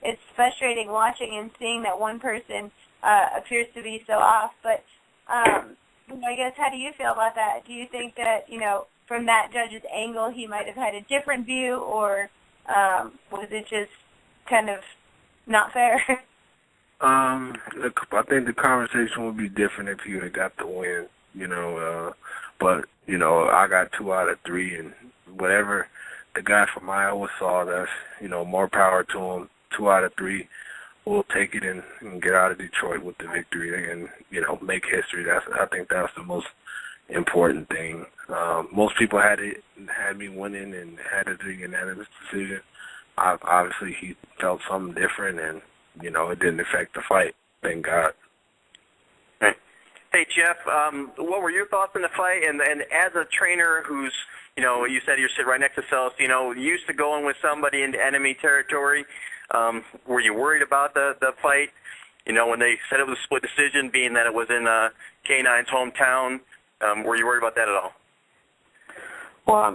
it's frustrating watching and seeing that one person appears to be so off, but I guess how do you feel about that? Do you think that, from that judge's angle he might have had a different view, or was it just kind of not fair? I think the conversation would be different if he would have got the win, but, I got 2 out of 3, and whatever the guy from Iowa saw, that's, more power to him. 2 out of 3, we'll take it and get out of Detroit with the victory and, make history. I think that's the most important thing. Most people had me winning and had it a unanimous decision. Obviously, he felt something different, and, it didn't affect the fight. Thank God. Hey, Jeff, what were your thoughts on the fight? And as a trainer who's, you said you're sitting right next to Celestino, used to going with somebody into enemy territory, were you worried about the fight? When they said it was a split decision, being that it was in K9's hometown, were you worried about that at all? Well,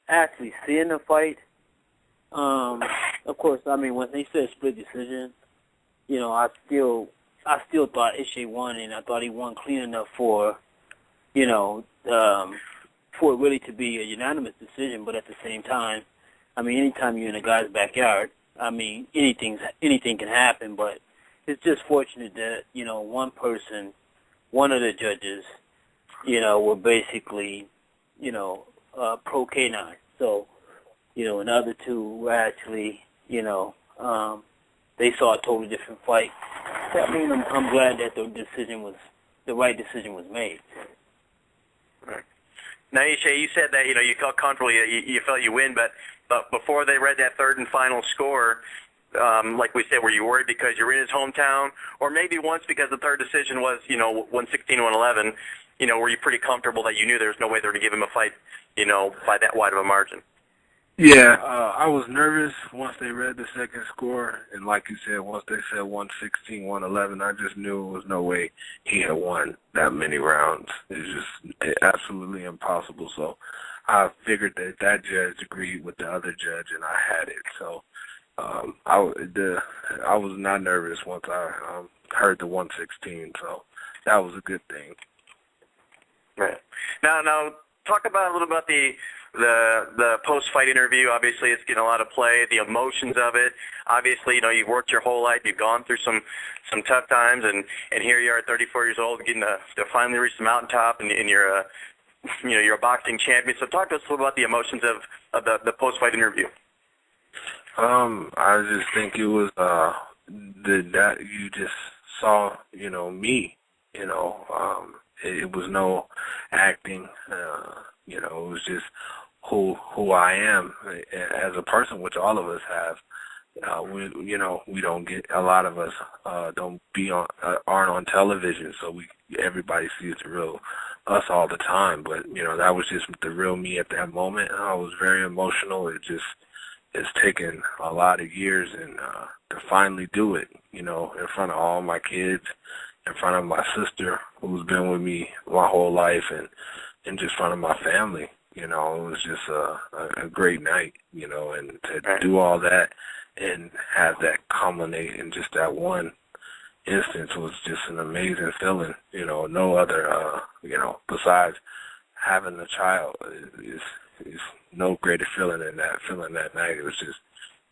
actually seeing the fight, of course, when they said split decision, I still thought Ishe won, and I thought he won clean enough for it really to be a unanimous decision. But at the same time, anytime you're in a guy's backyard, anything can happen. But it's just fortunate that, one of the judges, were basically, pro K9. So, and the other 2 were actually, they saw a totally different fight. I'm glad that the right decision was made. Right. Now, Ishe, you said that, you felt comfortable, you felt you win, but before they read that third and final score, like we said, were you worried because you're in his hometown, or maybe once because the third decision was, 116-111, were you pretty comfortable that you knew there was no way they were going to give him a fight, by that wide of a margin? Yeah, I was nervous once they read the second score, and like you said, once they said 116-111, I just knew there was no way he had won that many rounds. It's just absolutely impossible. So I figured that judge agreed with the other judge, and I had it. So I was not nervous once I heard the 116. So that was a good thing. Right. Now talk about a little about the post-fight interview. Obviously, it's getting a lot of play, the emotions of it. Obviously, you've worked your whole life. You've gone through some tough times, and here you are at 34 years old getting to finally reach the mountaintop, and you're a boxing champion. So talk to us a little about the emotions of the post-fight interview. I just think it was that you just saw, me, it was no acting, it was just who I am as a person, which all of us have. We don't get, a lot of us aren't on television, so everybody sees the real us all the time, but, you know, that was just the real me at that moment. I was very emotional. It's taken a lot of years and to finally do it, you know, in front of all my kids, in front of my sister who's been with me my whole life, and just in front of my family. You know, it was just a great night, you know, and to do all that and have that culminate in just that one instance was just an amazing feeling. You know, no other, you know, besides having a child is no greater feeling than that feeling that night. It was just,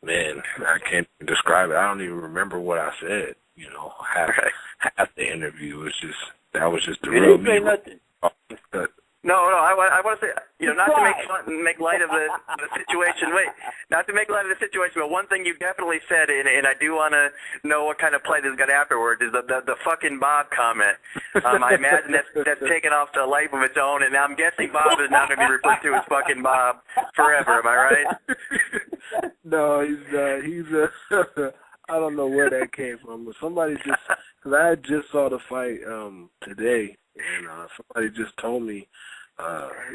man, I can't describe it. I don't even remember what I said, you know, half the interview. It was just, that was just the real me. No, I want to say, you know, not to make light of the situation. Wait, not to make light of the situation, but one thing you definitely said, and I do want to know what kind of play this got afterwards, is the fucking Bob comment. I imagine that's taken off to a life of its own, and I'm guessing Bob is now going to be referred to as fucking Bob forever. Am I right? No, he's I don't know where that came from, but somebody just, because I just saw the fight today, and somebody just told me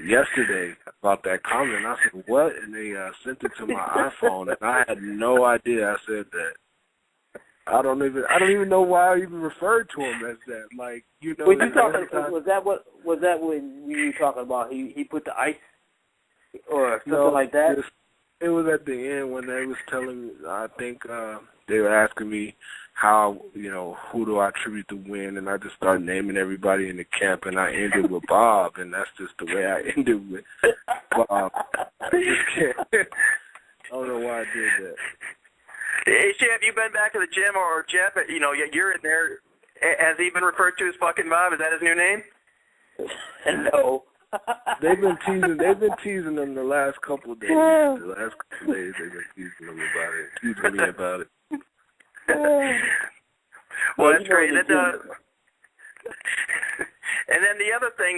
yesterday about that comment. I said, what? And they sent it to my iPhone, and I had no idea I said that. I don't even know why I even referred to him as that. Like, you know, was that when you were talking about he put the ice or something like that? It was at the end when they was telling, I think they were asking me how, you know, who do I attribute the win, and I just started naming everybody in the camp, and I ended with Bob, and that's just the way I ended with Bob. I just can't. I don't know why I did that. Hey, Chef, have you been back to the gym, or Jeff, you know, you're in there. Has he been referred to as fucking Bob? Is that his new name? No. They've been teasing him the last couple of days. The last couple of days they've been teasing him about it, teasing me about it. Well, that's great. And then the other thing,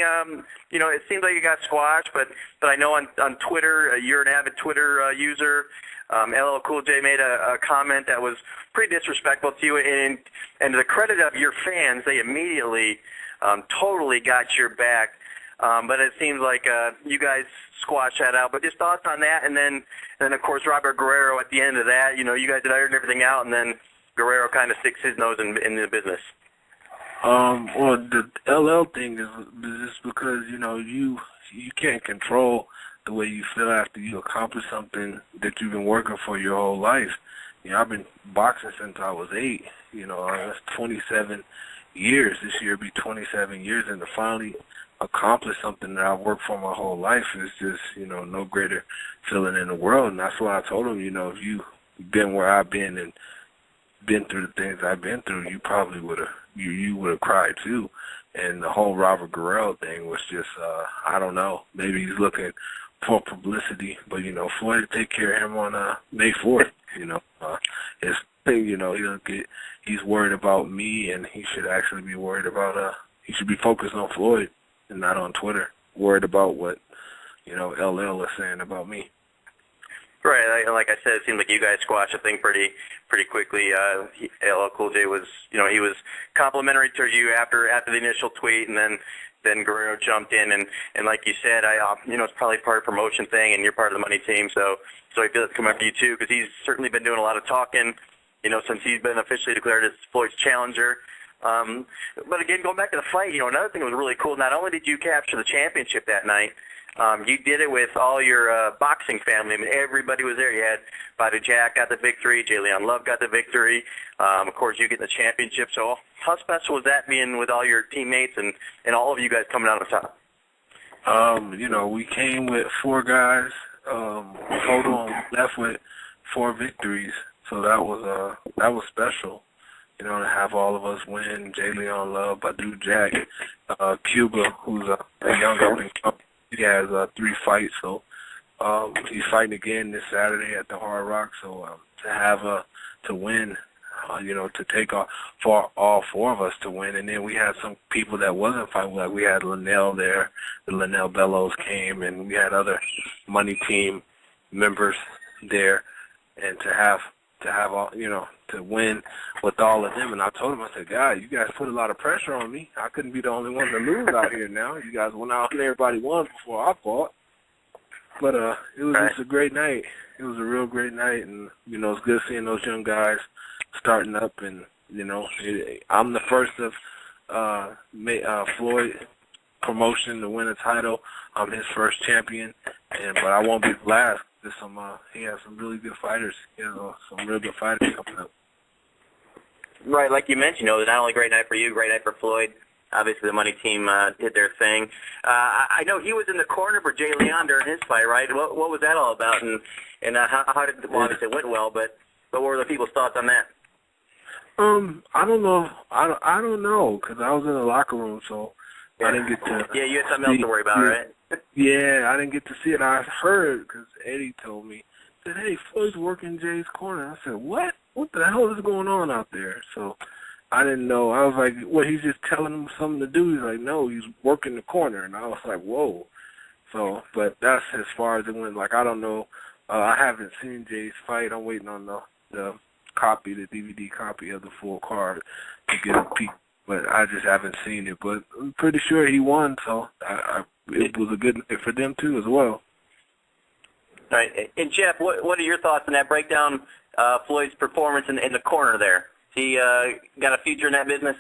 you know, it seems like it got squashed, but I know on Twitter, you're an avid Twitter user. LL Cool J made a comment that was pretty disrespectful to you, and to the credit of your fans, they immediately totally got your back. But it seems like you guys squashed that out. But just thoughts on that, and then of course Robert Guerrero at the end of that. You know, you guys had ironed everything out, and then Guerrero kind of sticks his nose in the business. Well, the LL thing is just because, you know, you can't control the way you feel after you accomplish something that you've been working for your whole life. You know, I've been boxing since I was 8. You know, that's 27 years. This year will be 27 years, and to finally accomplish something that I've worked for my whole life is just, you know, no greater feeling in the world. And that's why I told him, you know, if you've been where I've been and been through the things I've been through, you probably would have you would have cried too. And the whole Robert Guerrero thing was just, I don't know, maybe he's looking for publicity, but, you know, Floyd will take care of him on May 4th. You know, his thing, you know, he's worried about me, and he should actually be worried about, he should be focused on Floyd and not on Twitter, worried about what, you know, LL is saying about me. Right, like I said, it seemed like you guys squashed the thing pretty quickly. LL Cool J was, you know, he was complimentary to you after the initial tweet, and then Guerrero jumped in, and like you said, you know, it's probably part of the promotion thing, and you're part of the money team, so I feel it's come after you too, because he's certainly been doing a lot of talking, you know, since he's been officially declared as Floyd's challenger. But again, going back to the fight, you know, another thing that was really cool. Not only did you capture the championship that night, you did it with all your boxing family. I mean, everybody was there. You had Badu Jack got the victory, J. Leon Love got the victory. Of course, you get the championship. So how special was that being with all your teammates and all of you guys coming out on top? You know, we came with 4 guys. Total left with 4 victories. So that was special. You know, to have all of us win. J. Leon Love, Badu Jack, Cuba, who's a young up-and-coming. He has 3 fights, so he's fighting again this Saturday at the Hard Rock. So to have to win, you know, to take off for all 4 of us to win, and then we had some people that wasn't fighting. Like we had Linnell there, the Linnell Bellows came, and we had other money team members there, and to have to have all, to win with all of them. And I told him, I said, guys, you guys put a lot of pressure on me. I couldn't be the only one to lose out here now. You guys went out and everybody won before I fought. But it was just a great night. It was a real great night, and it's good seeing those young guys starting up. And I'm the first of Floyd promotion to win a title. I'm his first champion, but I won't be the last. He has some really good fighters. Some real good fighters coming up. Right, like you mentioned, it was not only a great night for you, great night for Floyd. Obviously, the money team did their thing. I know he was in the corner for Jay Leon during his fight, right? What was that all about? And how did? Well, obviously, it went well, but what were the people's thoughts on that? I don't know. I don't know because I was in the locker room, so I didn't get to. Yeah, you had something else to worry about, right? Yeah, I didn't get to see it. I heard because Eddie told me. He said, "Hey, Floyd's working Jay's corner." I said, "What? What the hell is going on out there?" So I didn't know. I was like, "What? He's just telling him something to do?" He's like, "No, he's working the corner." And I was like, "Whoa." So, but that's as far as it went. Like, I don't know. I haven't seen Jay's fight. I'm waiting on the copy, the DVD copy of the full card to get a peek. But I just haven't seen it. But I'm pretty sure he won, so it was a good night for them, too, as well. All right. And, Jeff, what are your thoughts on that breakdown, Floyd's performance in the corner there? He got a future in that business?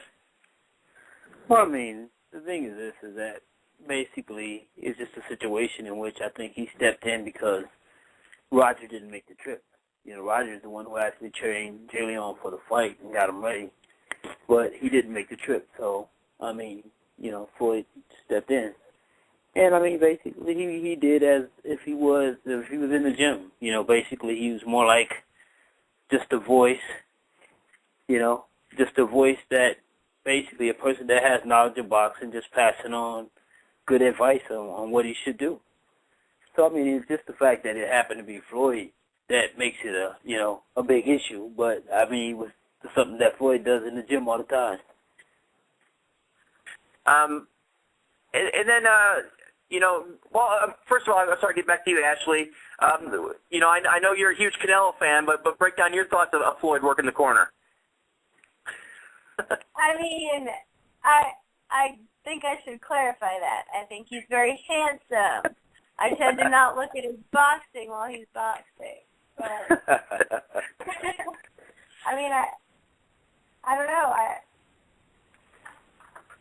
Well, I mean, the thing is this, is that basically it's just a situation in which I think he stepped in because Roger didn't make the trip. Roger's the one who actually trained Jay Leon for the fight and got him ready. But he didn't make the trip, so, I mean, Floyd stepped in. And, I mean, basically he did as if he was in the gym. Basically he was more like just a voice, just a voice that basically a person that has knowledge of boxing just passing on good advice on what he should do. So, I mean, it's just the fact that it happened to be Floyd that makes it a big issue. But, I mean, it was something that Floyd does in the gym all the time. And then, first of all, I'm sorry to get back to you, Ashley. I know you're a huge Canelo fan, but break down your thoughts of Floyd working the corner. I mean, I think I should clarify that. I think he's very handsome. I tend to not look at his boxing while he's boxing. But I mean, I don't know.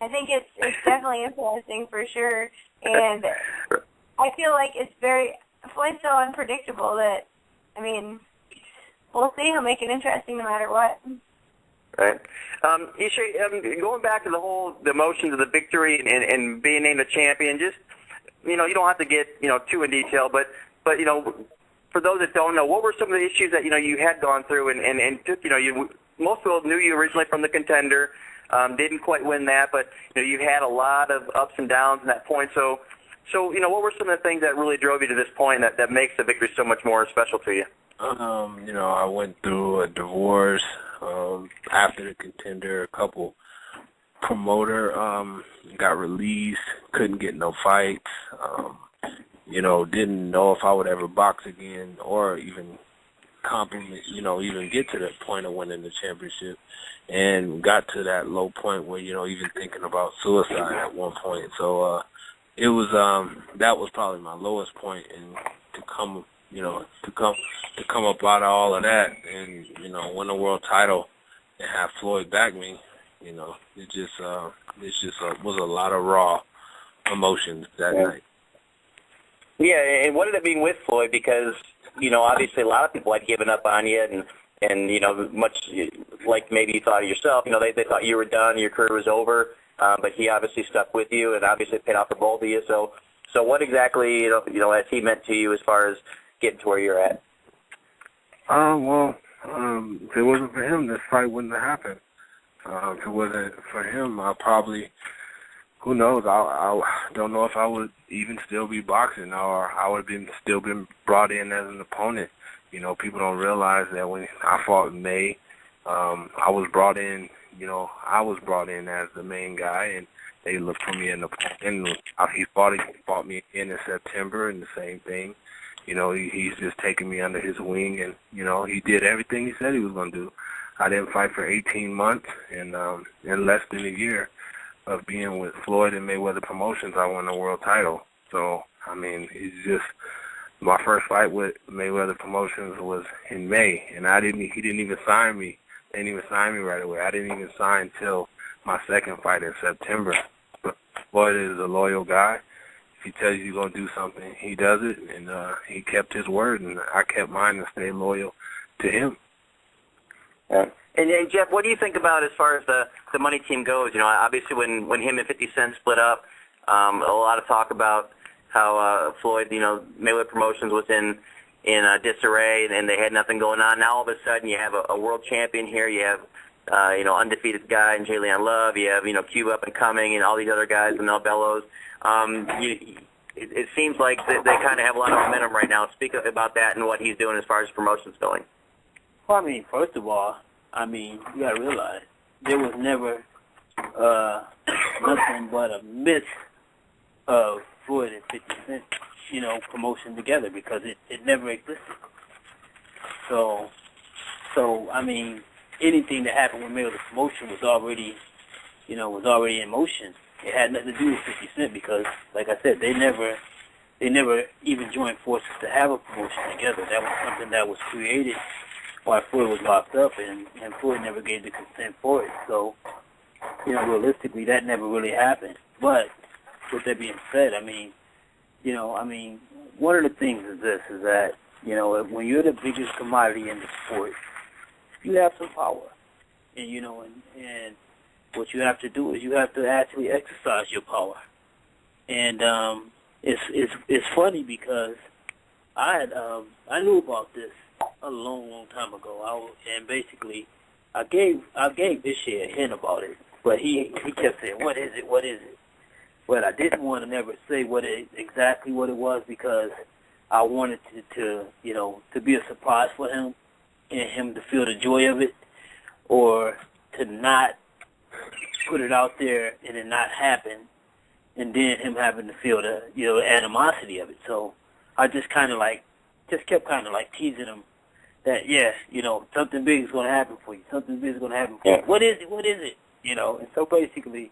I think it's definitely influencing for sure, and I feel like Floyd's so unpredictable that, I mean, we'll see. He'll make it interesting no matter what. Right. Ishe, going back to the emotions of the victory and being named a champion, just, you don't have to get, too in detail, but for those that don't know, what were some of the issues that, you had gone through and most people knew you originally from the Contender, didn't quite win that, but, you had a lot of ups and downs in that point. So, what were some of the things that really drove you to this point that makes the victory so much more special to you? I went through a divorce, after the Contender, a couple promoter, got released, couldn't get no fights, didn't know if I would ever box again or even even get to that point of winning the championship, and got to that low point where, even thinking about suicide at one point. So, it was, that was probably my lowest point, and to come up out of all of that and, win a world title and have Floyd back me, it just was a lot of raw emotions that night. Yeah, and what did it mean with Floyd? Because, obviously a lot of people had given up on you and much like maybe you thought of yourself, they thought you were done, your career was over, but he obviously stuck with you and obviously paid off for both of you. So what exactly, has he meant to you as far as getting to where you're at? If it wasn't for him, this fight wouldn't have happened. If it wasn't for him, I probably, who knows, I don't know if I would even still be boxing, or I would have still been brought in as an opponent. People don't realize that when I fought in May, I was brought in as the main guy, and they looked for me in the opponent. He fought me again in September, and the same thing. you know, he's just taking me under his wing, and, you know, he did everything he said he was going to do. I didn't fight for 18 months, and in less than a year of being with Floyd and Mayweather Promotions, I won a world title. So, I mean, he's just, my first fight with Mayweather Promotions was in May, and he didn't even sign me. They didn't even sign me right away. I didn't even sign till my second fight in September. But Floyd is a loyal guy. If he tells you he's going to do something, he does it, and he kept his word, and I kept mine and stayed loyal to him. Yeah. And Jeff, what do you think about as far as the money team goes? You know, obviously when him and 50 Cent split up, a lot of talk about how Floyd, you know, Mayweather Promotions was in disarray and they had nothing going on. Now all of a sudden you have a world champion here. You have, you know, undefeated guy in Jalen Love. You have, you know, Cuba up and coming and all these other guys, and Mel Bellows. It seems like they kind of have a lot of momentum right now. Speak about that and what he's doing as far as promotions going. Well, I mean, first of all, I mean, you got to realize there was never nothing but a myth of Floyd and 50 Cent, you know, promotion together, because it never existed. So I mean, anything that happened with Mayweather Promotion was already, you know, in motion. It had nothing to do with 50 Cent because, like I said, they never even joined forces to have a promotion together. That was something that was created while Floyd was locked up, and Floyd never gave the consent for it. So, you know, realistically, that never really happened. But with that being said, I mean, you know, one of the things is that, you know, when you're the biggest commodity in the sport, you have some power. And, you know, and what you have to do is you have to actually exercise your power. And it's funny because I knew about this a long time ago. And basically I gave Ishe a hint about it, but he kept saying, "What is it? What is it?" But I didn't want to never say exactly what it was, because I wanted to you know, to be a surprise for him and him to feel the joy of it, or to not put it out there and it not happen, and then him having to feel the, you know, animosity of it. So I just kept kind of like teasing him that, yes, you know, something big is going to happen for you. Something big is going to happen for you. What is it? What is it? You know, and so basically,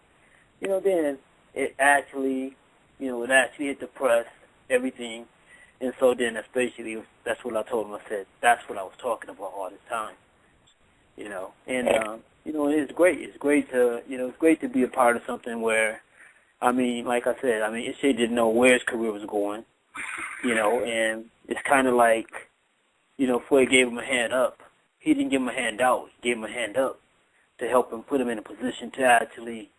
you know, then it actually hit the press, everything. And so then that's what I told him. I said, that's what I was talking about all this time. You know, and, you know, it's great. It's great to be a part of something where, I mean, like I said, I mean, Ishe didn't know where his career was going, you know, and it's kind of like, you know, Floyd gave him a hand up. He didn't give him a hand out. He gave him a hand up to help him, put him in a position to actually,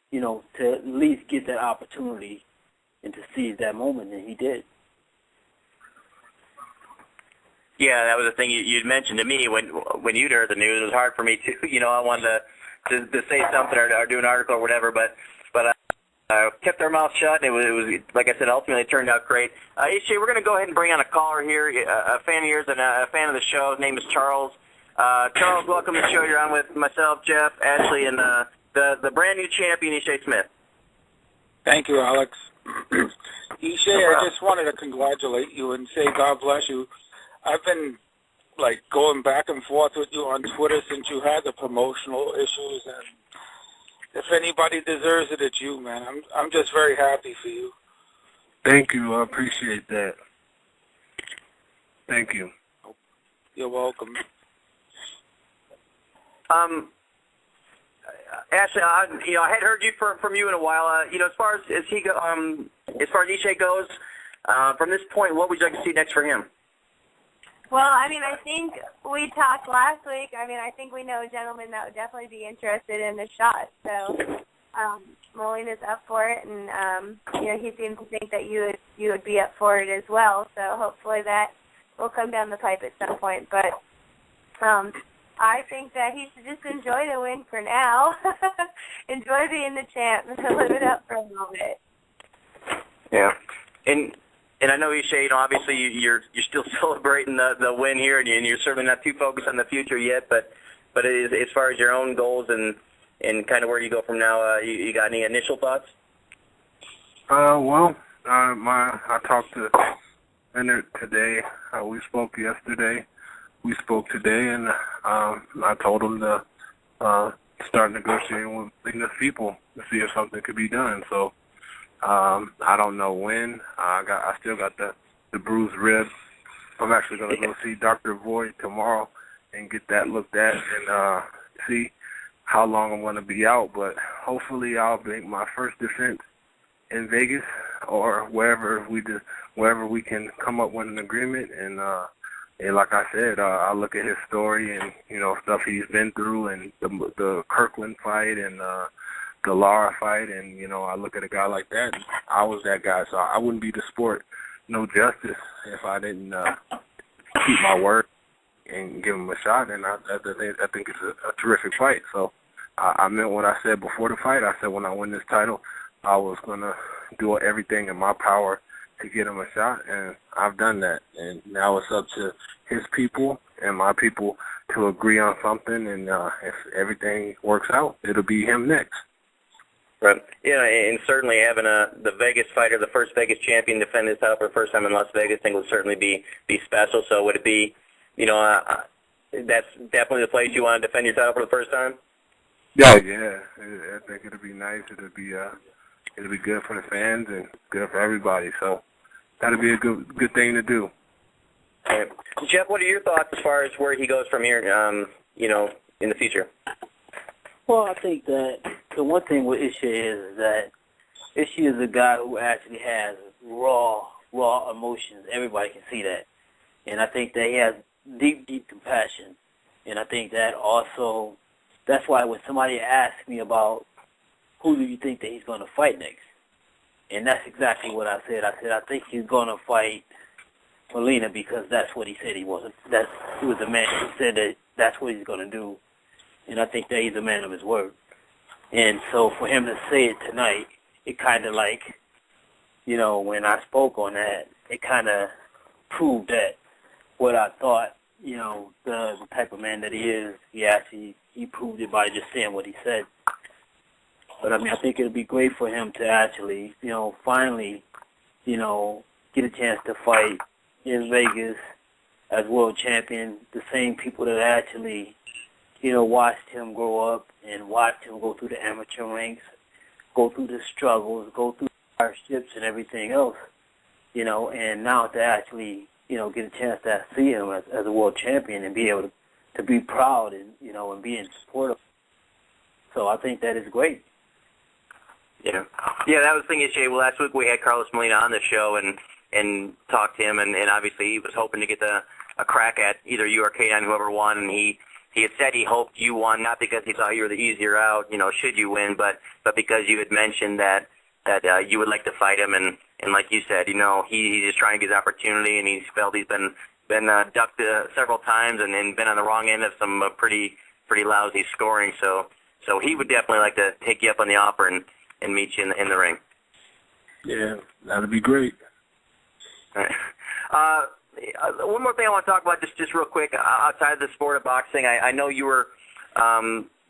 you know, to at least get that opportunity and to seize that moment, and he did. Yeah, that was the thing you'd mentioned to me when you'd heard the news. It was hard for me to, you know, I wanted to say something or do an article or whatever, but kept our mouth shut. It was like I said, ultimately it turned out great. Ishe, we're going to go ahead and bring on a caller here, a fan of yours and a fan of the show. His name is Charles. Charles, welcome to the show. You're on with myself, Jeff, Ashley, and the brand new champion, Ishe Smith. Thank you, Alex. Ishe, I just wanted to congratulate you and say God bless you. I've been, like, going back and forth with you on Twitter since you had the promotional issues, and if anybody deserves it, it's you, man. I'm just very happy for you. Thank you. I appreciate that. Thank you. You're welcome. Ashley, you know, I hadn't heard from you in a while. You know, as far as Ishe goes, from this point, what would you like to see next for him? Well, I mean, I think we talked last week. I mean, I think we know a gentleman that would definitely be interested in the shot. So, Moline is up for it, and you know, he seemed to think that you would be up for it as well. So hopefully that will come down the pipe at some point. But I think that he should just enjoy the win for now. Enjoy being the champ and live it up for a little bit. Yeah, and I know, Ishe, you know, obviously you're still celebrating the win here, and you're certainly not too focused on the future yet. But as far as your own goals and kind of where you go from now, you got any initial thoughts? Well, I talked to Leonard today. We spoke yesterday. We spoke today, and I told him to start negotiating with Venus people to see if something could be done. So I don't know when. I still got the bruised rib. I'm actually going to go see Dr. Voigt tomorrow and get that looked at and see how long I'm going to be out. But hopefully I'll make my first defense in Vegas or wherever we can come up with an agreement. And like I said, I look at his story and, you know, stuff he's been through and the Kirkland fight and the Lara fight. And, you know, I look at a guy like that. And I was that guy, so I wouldn't be the sport no justice if I didn't keep my word and give him a shot. And I think it's a terrific fight. So I meant what I said before the fight. I said when I win this title, I was going to do everything in my power to get him a shot, and I've done that. And now it's up to his people and my people to agree on something, and if everything works out, it'll be him next. Right. Yeah, and certainly having the Vegas fighter, the first Vegas champion, defend his title for the first time in Las Vegas, I think would certainly be special. So would it be, you know, that's definitely the place you want to defend your title for the first time? Yeah. I think it'll be nice. It'll be good for the fans and good for everybody. So that'll be a good thing to do. All right. Jeff, what are your thoughts as far as where he goes from here, you know, in the future? Well, I think that the one thing with Ishe is that Ishe is a guy who actually has raw emotions. Everybody can see that. And I think that he has deep compassion. And I think that also, that's why when somebody asks me about who do you think that he's going to fight next, and that's exactly what I said. I said, I think he's going to fight Molina because that's what he said he was. He was a man who said that that's what he's going to do. And I think that he's a man of his word. And so for him to say it tonight, it kind of like, you know, when I spoke on that, it kind of proved that what I thought, you know, the type of man that he is, he proved it by just saying what he said. But, I mean, I think it would be great for him to actually, you know, finally, you know, get a chance to fight in Vegas as world champion, the same people that actually, you know, watched him grow up and watched him go through the amateur ranks, go through the struggles, go through the hardships and everything else, you know, and now to actually, you know, get a chance to see him as a world champion and be able to be proud and, you know, and be in support of him. So I think that is great. Yeah, that was the thing, Ishe. Well, last week we had Carlos Molina on the show and talked to him, and obviously he was hoping to get a crack at either you or K9, whoever won, and he had said he hoped you won, not because he thought you were the easier out, you know, should you win, but because you had mentioned that you would like to fight him, and like you said, you know, he's just trying to get his opportunity, and he's felt he's been ducked several times and been on the wrong end of some pretty lousy scoring, so he would definitely like to take you up on the offer and meet you in the ring. Yeah, that'd be great. All right. One more thing I want to talk about, just real quick, outside of the sport of boxing. I know you were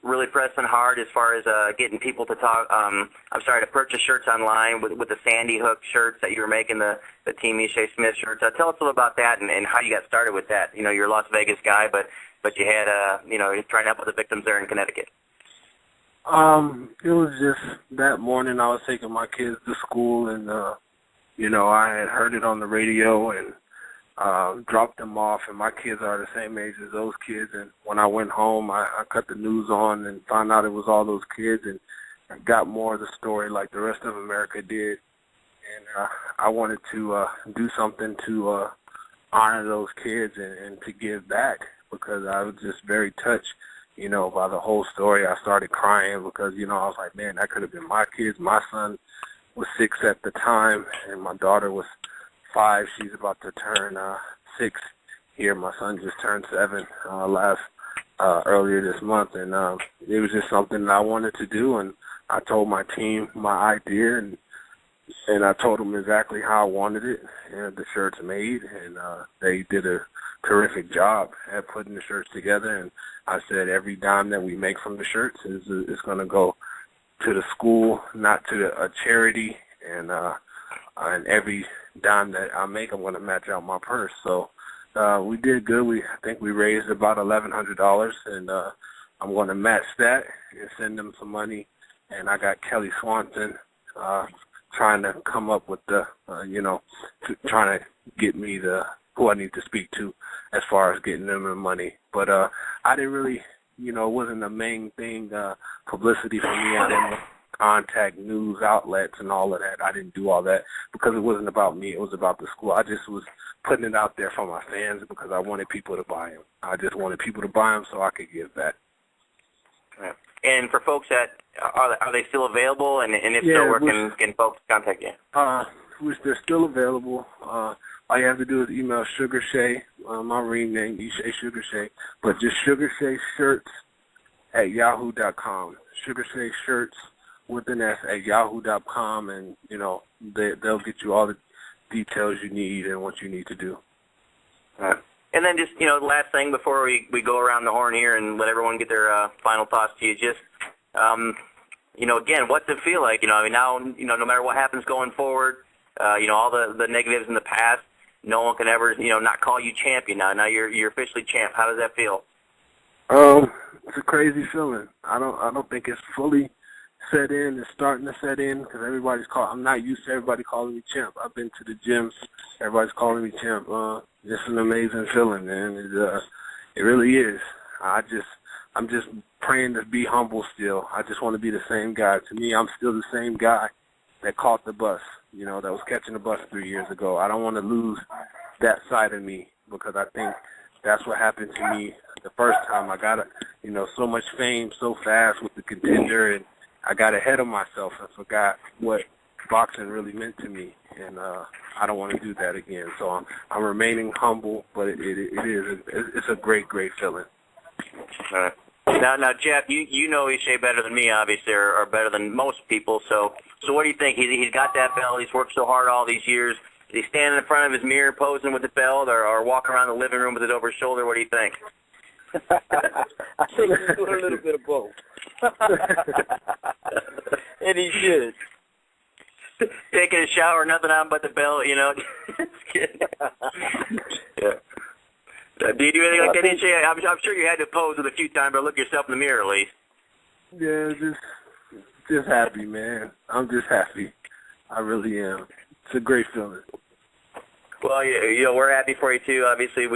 really pressing hard as far as getting people to to purchase shirts online with the Sandy Hook shirts that you were making, the Team Ishe Smith shirts. Tell us a little about that and how you got started with that. You know, you're a Las Vegas guy, but you had you know, you're trying to help with the victims there in Connecticut. It was just that morning I was taking my kids to school, and you know, I had heard it on the radio and dropped them off, and my kids are the same age as those kids, and when I went home, I cut the news on and found out it was all those kids, and I got more of the story like the rest of America did, and I wanted to do something to honor those kids and to give back, because I was just very touched, you know, by the whole story. I started crying because, you know, I was like, man, that could have been my kids. My son was 6 at the time, and my daughter was 5. She's about to turn 6 here. My son just turned 7 earlier this month, and it was just something that I wanted to do, and I told my team my idea, and I told them exactly how I wanted it, and the shirts made, and they did a terrific job at putting the shirts together, and I said every dime that we make from the shirts is going to go to the school, not to a charity, and every dime that I make, I'm going to match out my purse. So we did good. I think we raised about $1,100, and I'm going to match that and send them some money. And I got Kelly Swanson trying to come up with the, trying to get me who I need to speak to as far as getting them the money. But I didn't really, it wasn't the main thing, publicity for me. I didn't contact news outlets and all of that. I didn't do all that because it wasn't about me. It was about the school. I just was putting it out there for my fans because I wanted people to buy them. I just wanted people to buy them so I could give back. And for folks that, are they still available? And if so, where can folks contact you? They're still available. All you have to do is email Sugar Shay, my ring name, Ishe Sugar Shay, but just Sugar Shay Shirts at yahoo.com. Sugar Shay Shirts with an S at yahoo.com, and, they'll get you all the details you need and what you need to do. And then just, last thing before we go around the horn here and let everyone get their final thoughts to you, just, again, what's it feel like? Now, no matter what happens going forward, all the negatives in the past, no one can ever, not call you champion now. Now you're officially champ. How does that feel? It's a crazy feeling. I don't think it's fully set in. It's starting to set in because I'm not used to everybody calling me champ. I've been to the gyms. Everybody's calling me champ. It's an amazing feeling, man. It really is. I'm just praying to be humble still. I just want to be the same guy. To me, I'm still the same guy that caught the bus, that was catching the bus 3 years ago. I don't want to lose that side of me because I think that's what happened to me the first time. I got, so much fame so fast with the Contender, and I got ahead of myself and forgot what boxing really meant to me, and I don't want to do that again. So I'm remaining humble, but it's a great, great feeling. Now, Jeff, you know Ishe better than me, obviously, or better than most people. So what do you think? He's got that belt. He's worked so hard all these years. Is he standing in front of his mirror posing with the belt, or walking around the living room with it over his shoulder? What do you think? I think he's doing a little bit of both. And he should. Taking a shower, nothing on but the belt, Just kidding. Yeah. Do you do anything like that, Ishe? I'm sure you had to pose it a few times, but look yourself in the mirror at least. Yeah, just happy, man. I'm just happy. I really am. It's a great feeling. Well, we're happy for you too. Obviously,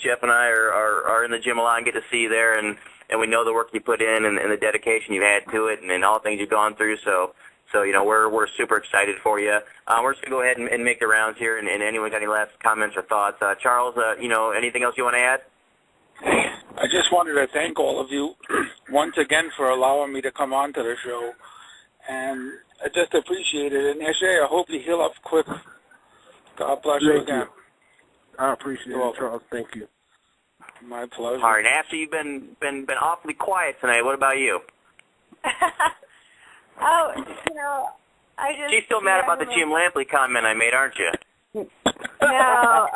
Jeff and I are in the gym a lot and get to see you there, and we know the work you put in and the dedication you've had to it, and all the things you've gone through. So we're super excited for you. We're just gonna go ahead and make the rounds here, and anyone got any last comments or thoughts? Charles, anything else you want to add? I just wanted to thank all of you once again for allowing me to come on to the show, and I just appreciate it. And Ishe, I hope you heal up quick. God bless you again. I appreciate it, Charles. Thank you. My pleasure. All right, and after you've been awfully quiet tonight, what about you? I just... She's still mad about the Jim Lampley comment I made, aren't you? No.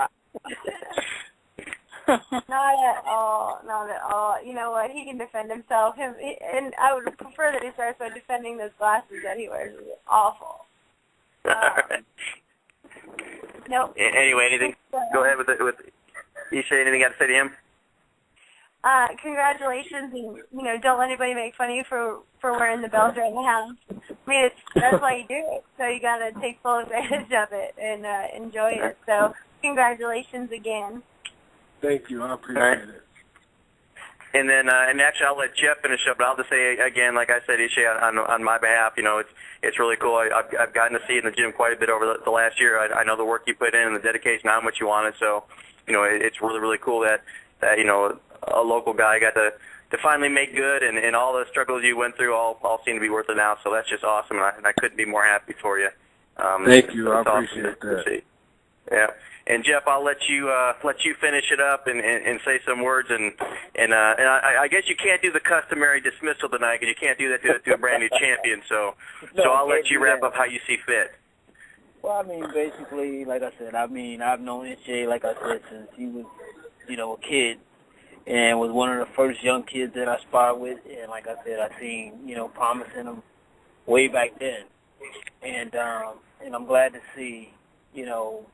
Not at all. Not at all. You know what? He can defend himself. And I would prefer that he starts by defending those glasses that he wears. It's awful. Nope. Anyway, anything? Go ahead with Ishe. Anything you got to say to him? Congratulations, and don't let anybody make fun of you for wearing the belt right now. I mean, that's why you do it. So you got to take full advantage of it and enjoy it. So congratulations again. Thank you. I appreciate it. And then, and actually, I'll let Jeff finish up. But I'll just say again, like I said, Ishe, on my behalf, it's really cool. I've gotten to see you in the gym quite a bit over the last year. I know the work you put in and the dedication, how much you wanted. So, it's really, really cool that a local guy got to finally make good, and all the struggles you went through all seem to be worth it now. So that's just awesome, and I couldn't be more happy for you. Thank you. I appreciate that. Yeah. And Jeff, I'll let you finish it up and say some words, and I guess you can't do the customary dismissal tonight because you can't do that to a brand new champion. So I'll let you wrap up how you see fit. Well, I mean, basically, like I said, I've known Ishe, like I said, since he was, a kid, and was one of the first young kids that I sparred with. And like I said, I seen, promise in him way back then. And I'm glad to see, you know,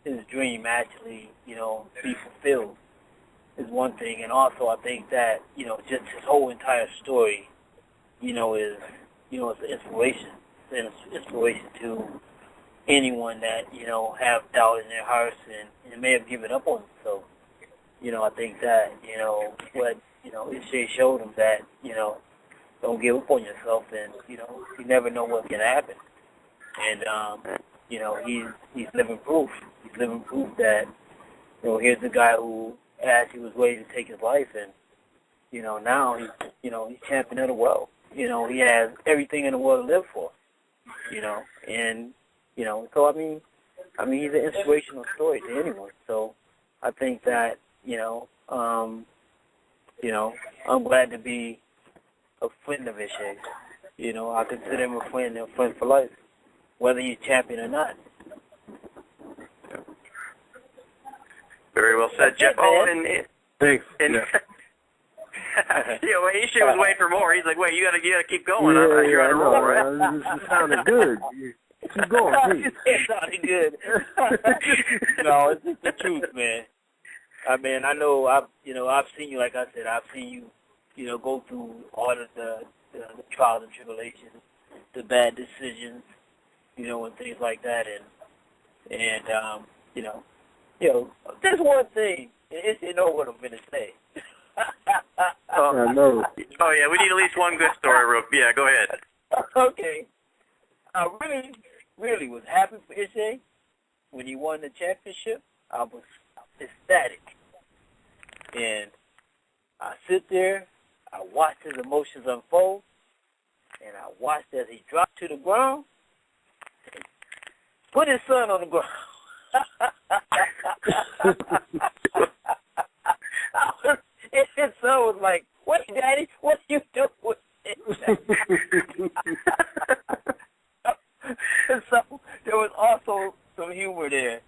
his dream actually, you know, be fulfilled is one thing. And also I think that, you know, just his whole entire story, you know, is, you know, it's an inspiration. It's an inspiration to anyone that, you know, have doubt in their hearts and may have given up on themselves. You know, I think that, you know, what, you know, Ishe showed him that, you know, don't give up on yourself, and, you know, you never know what can happen. And, you know, he's living proof. He's living proof that, you know, here's a guy who actually was ready to take his life, and, you know, now he's champion of the world. You know, he has everything in the world to live for, you know, and, you know, so I mean, he's an inspirational story to anyone. So I think that, you know, I'm glad to be a friend of Ishe. You know, I consider him a friend for life, whether he's champion or not. Very well said, Jeff. Oh, and Thanks. And yeah. Yeah, well, Ishe was waiting for more. He's like, wait, you gotta keep going. You're on a roll, right? It sounded good. Keep going, please. It sounded good. No, it's just the truth, man. I mean, I know I've seen you, like I said, I've seen you, you know, go through all of the trials and tribulations, the bad decisions, you know, and things like that, and you know, there's one thing, you know what I'm gonna say. I know. Oh yeah, we need at least one good story, Rook. Yeah, go ahead. Okay. I really was happy for Ishe when he won the championship. I was ecstatic. And I sit there, I watched his emotions unfold, and I watched as he dropped to the ground and put his son on the ground. His son was like, "What, Daddy? What are you doing?" So there was also some humor there,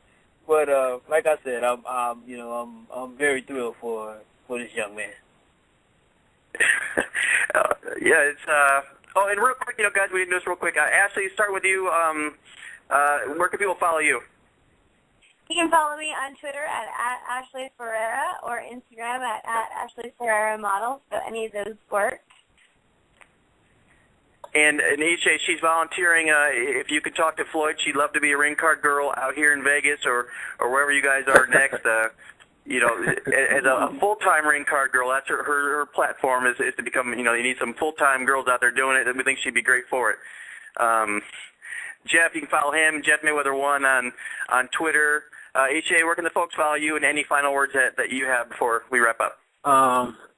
but like I said, I'm very thrilled for this young man. Yeah, it's oh, and real quick, you know, guys, we didn't do this real quick. Ashley, start with you. Where can people follow you? You can follow me on Twitter at Ashley Ferreira or Instagram at Ashley Ferreira Model, so any of those work. And Ishe, she's volunteering. If you could talk to Floyd, she'd love to be a ring card girl out here in Vegas or wherever you guys are next. You know, as a full-time ring card girl, that's her platform is to become, you know, you need some full-time girls out there doing it, and we think she'd be great for it. Jeff, you can follow him, Jeff Mayweather 1 on Twitter. Ishe, where can the folks follow you, and any final words that you have before we wrap up?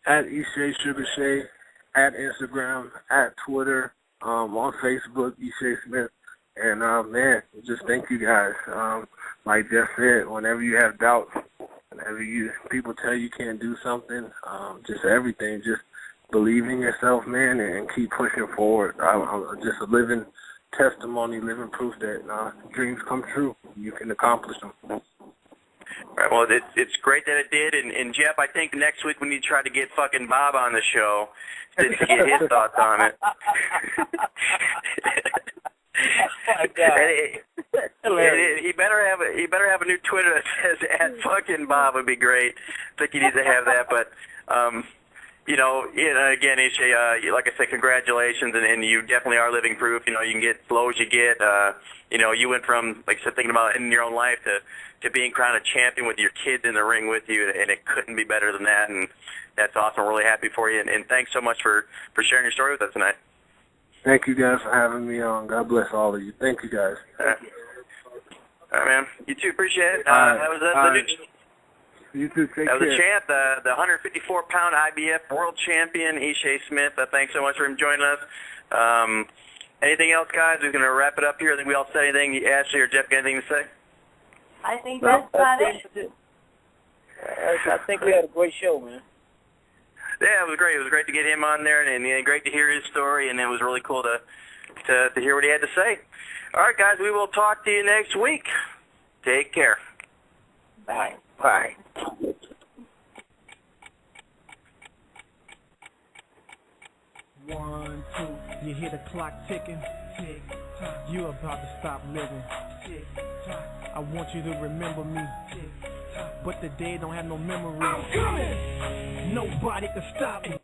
At Ishe Sugar Shay, at Instagram, at Twitter, on Facebook, Ishe Smith. And, man, just thank you guys. Like Jeff said, whenever you have doubts, whenever people tell you can't do something, just everything, just believe in yourself, man, and keep pushing forward. I'm just a living testimony, living proof that dreams come true. You can accomplish them. All right, well, it's great that it did. And Jeff, I think next week we need to try to get fucking Bob on the show to get his thoughts on it. Oh, God. He better have a new Twitter that says @fucking Bob would be great. I think he needs to have that. But you know, again, Ishe, like I said, congratulations, and you definitely are living proof. You know, you can get as low as you get. You know, you went from, like I said, thinking about ending your own life to being crowned a champion with your kids in the ring with you, and it couldn't be better than that. And that's awesome. We're really happy for you, and thanks so much for sharing your story with us tonight. Thank you guys for having me on. God bless all of you. Thank you guys. All right, man. You too. Appreciate it. That was you too. Take care. That was a champ, the 154-pound IBF world champion, Ishe Smith. Thanks so much for him joining us. Anything else, guys? We're going to wrap it up here. I think we all said anything. Ashley or Jeff got anything to say? I think that's about it. I think we had a great show, man. Yeah, it was great. It was great to get him on there, and great to hear his story, and it was really cool to hear what he had to say. All right, guys, we will talk to you next week. Take care. Bye. Bye. 1, 2, you hear the clock ticking. Tick tock. You about to stop living. Tick tock. I want you to remember me, but the dead don't have no memory. I'm coming! Nobody can stop me.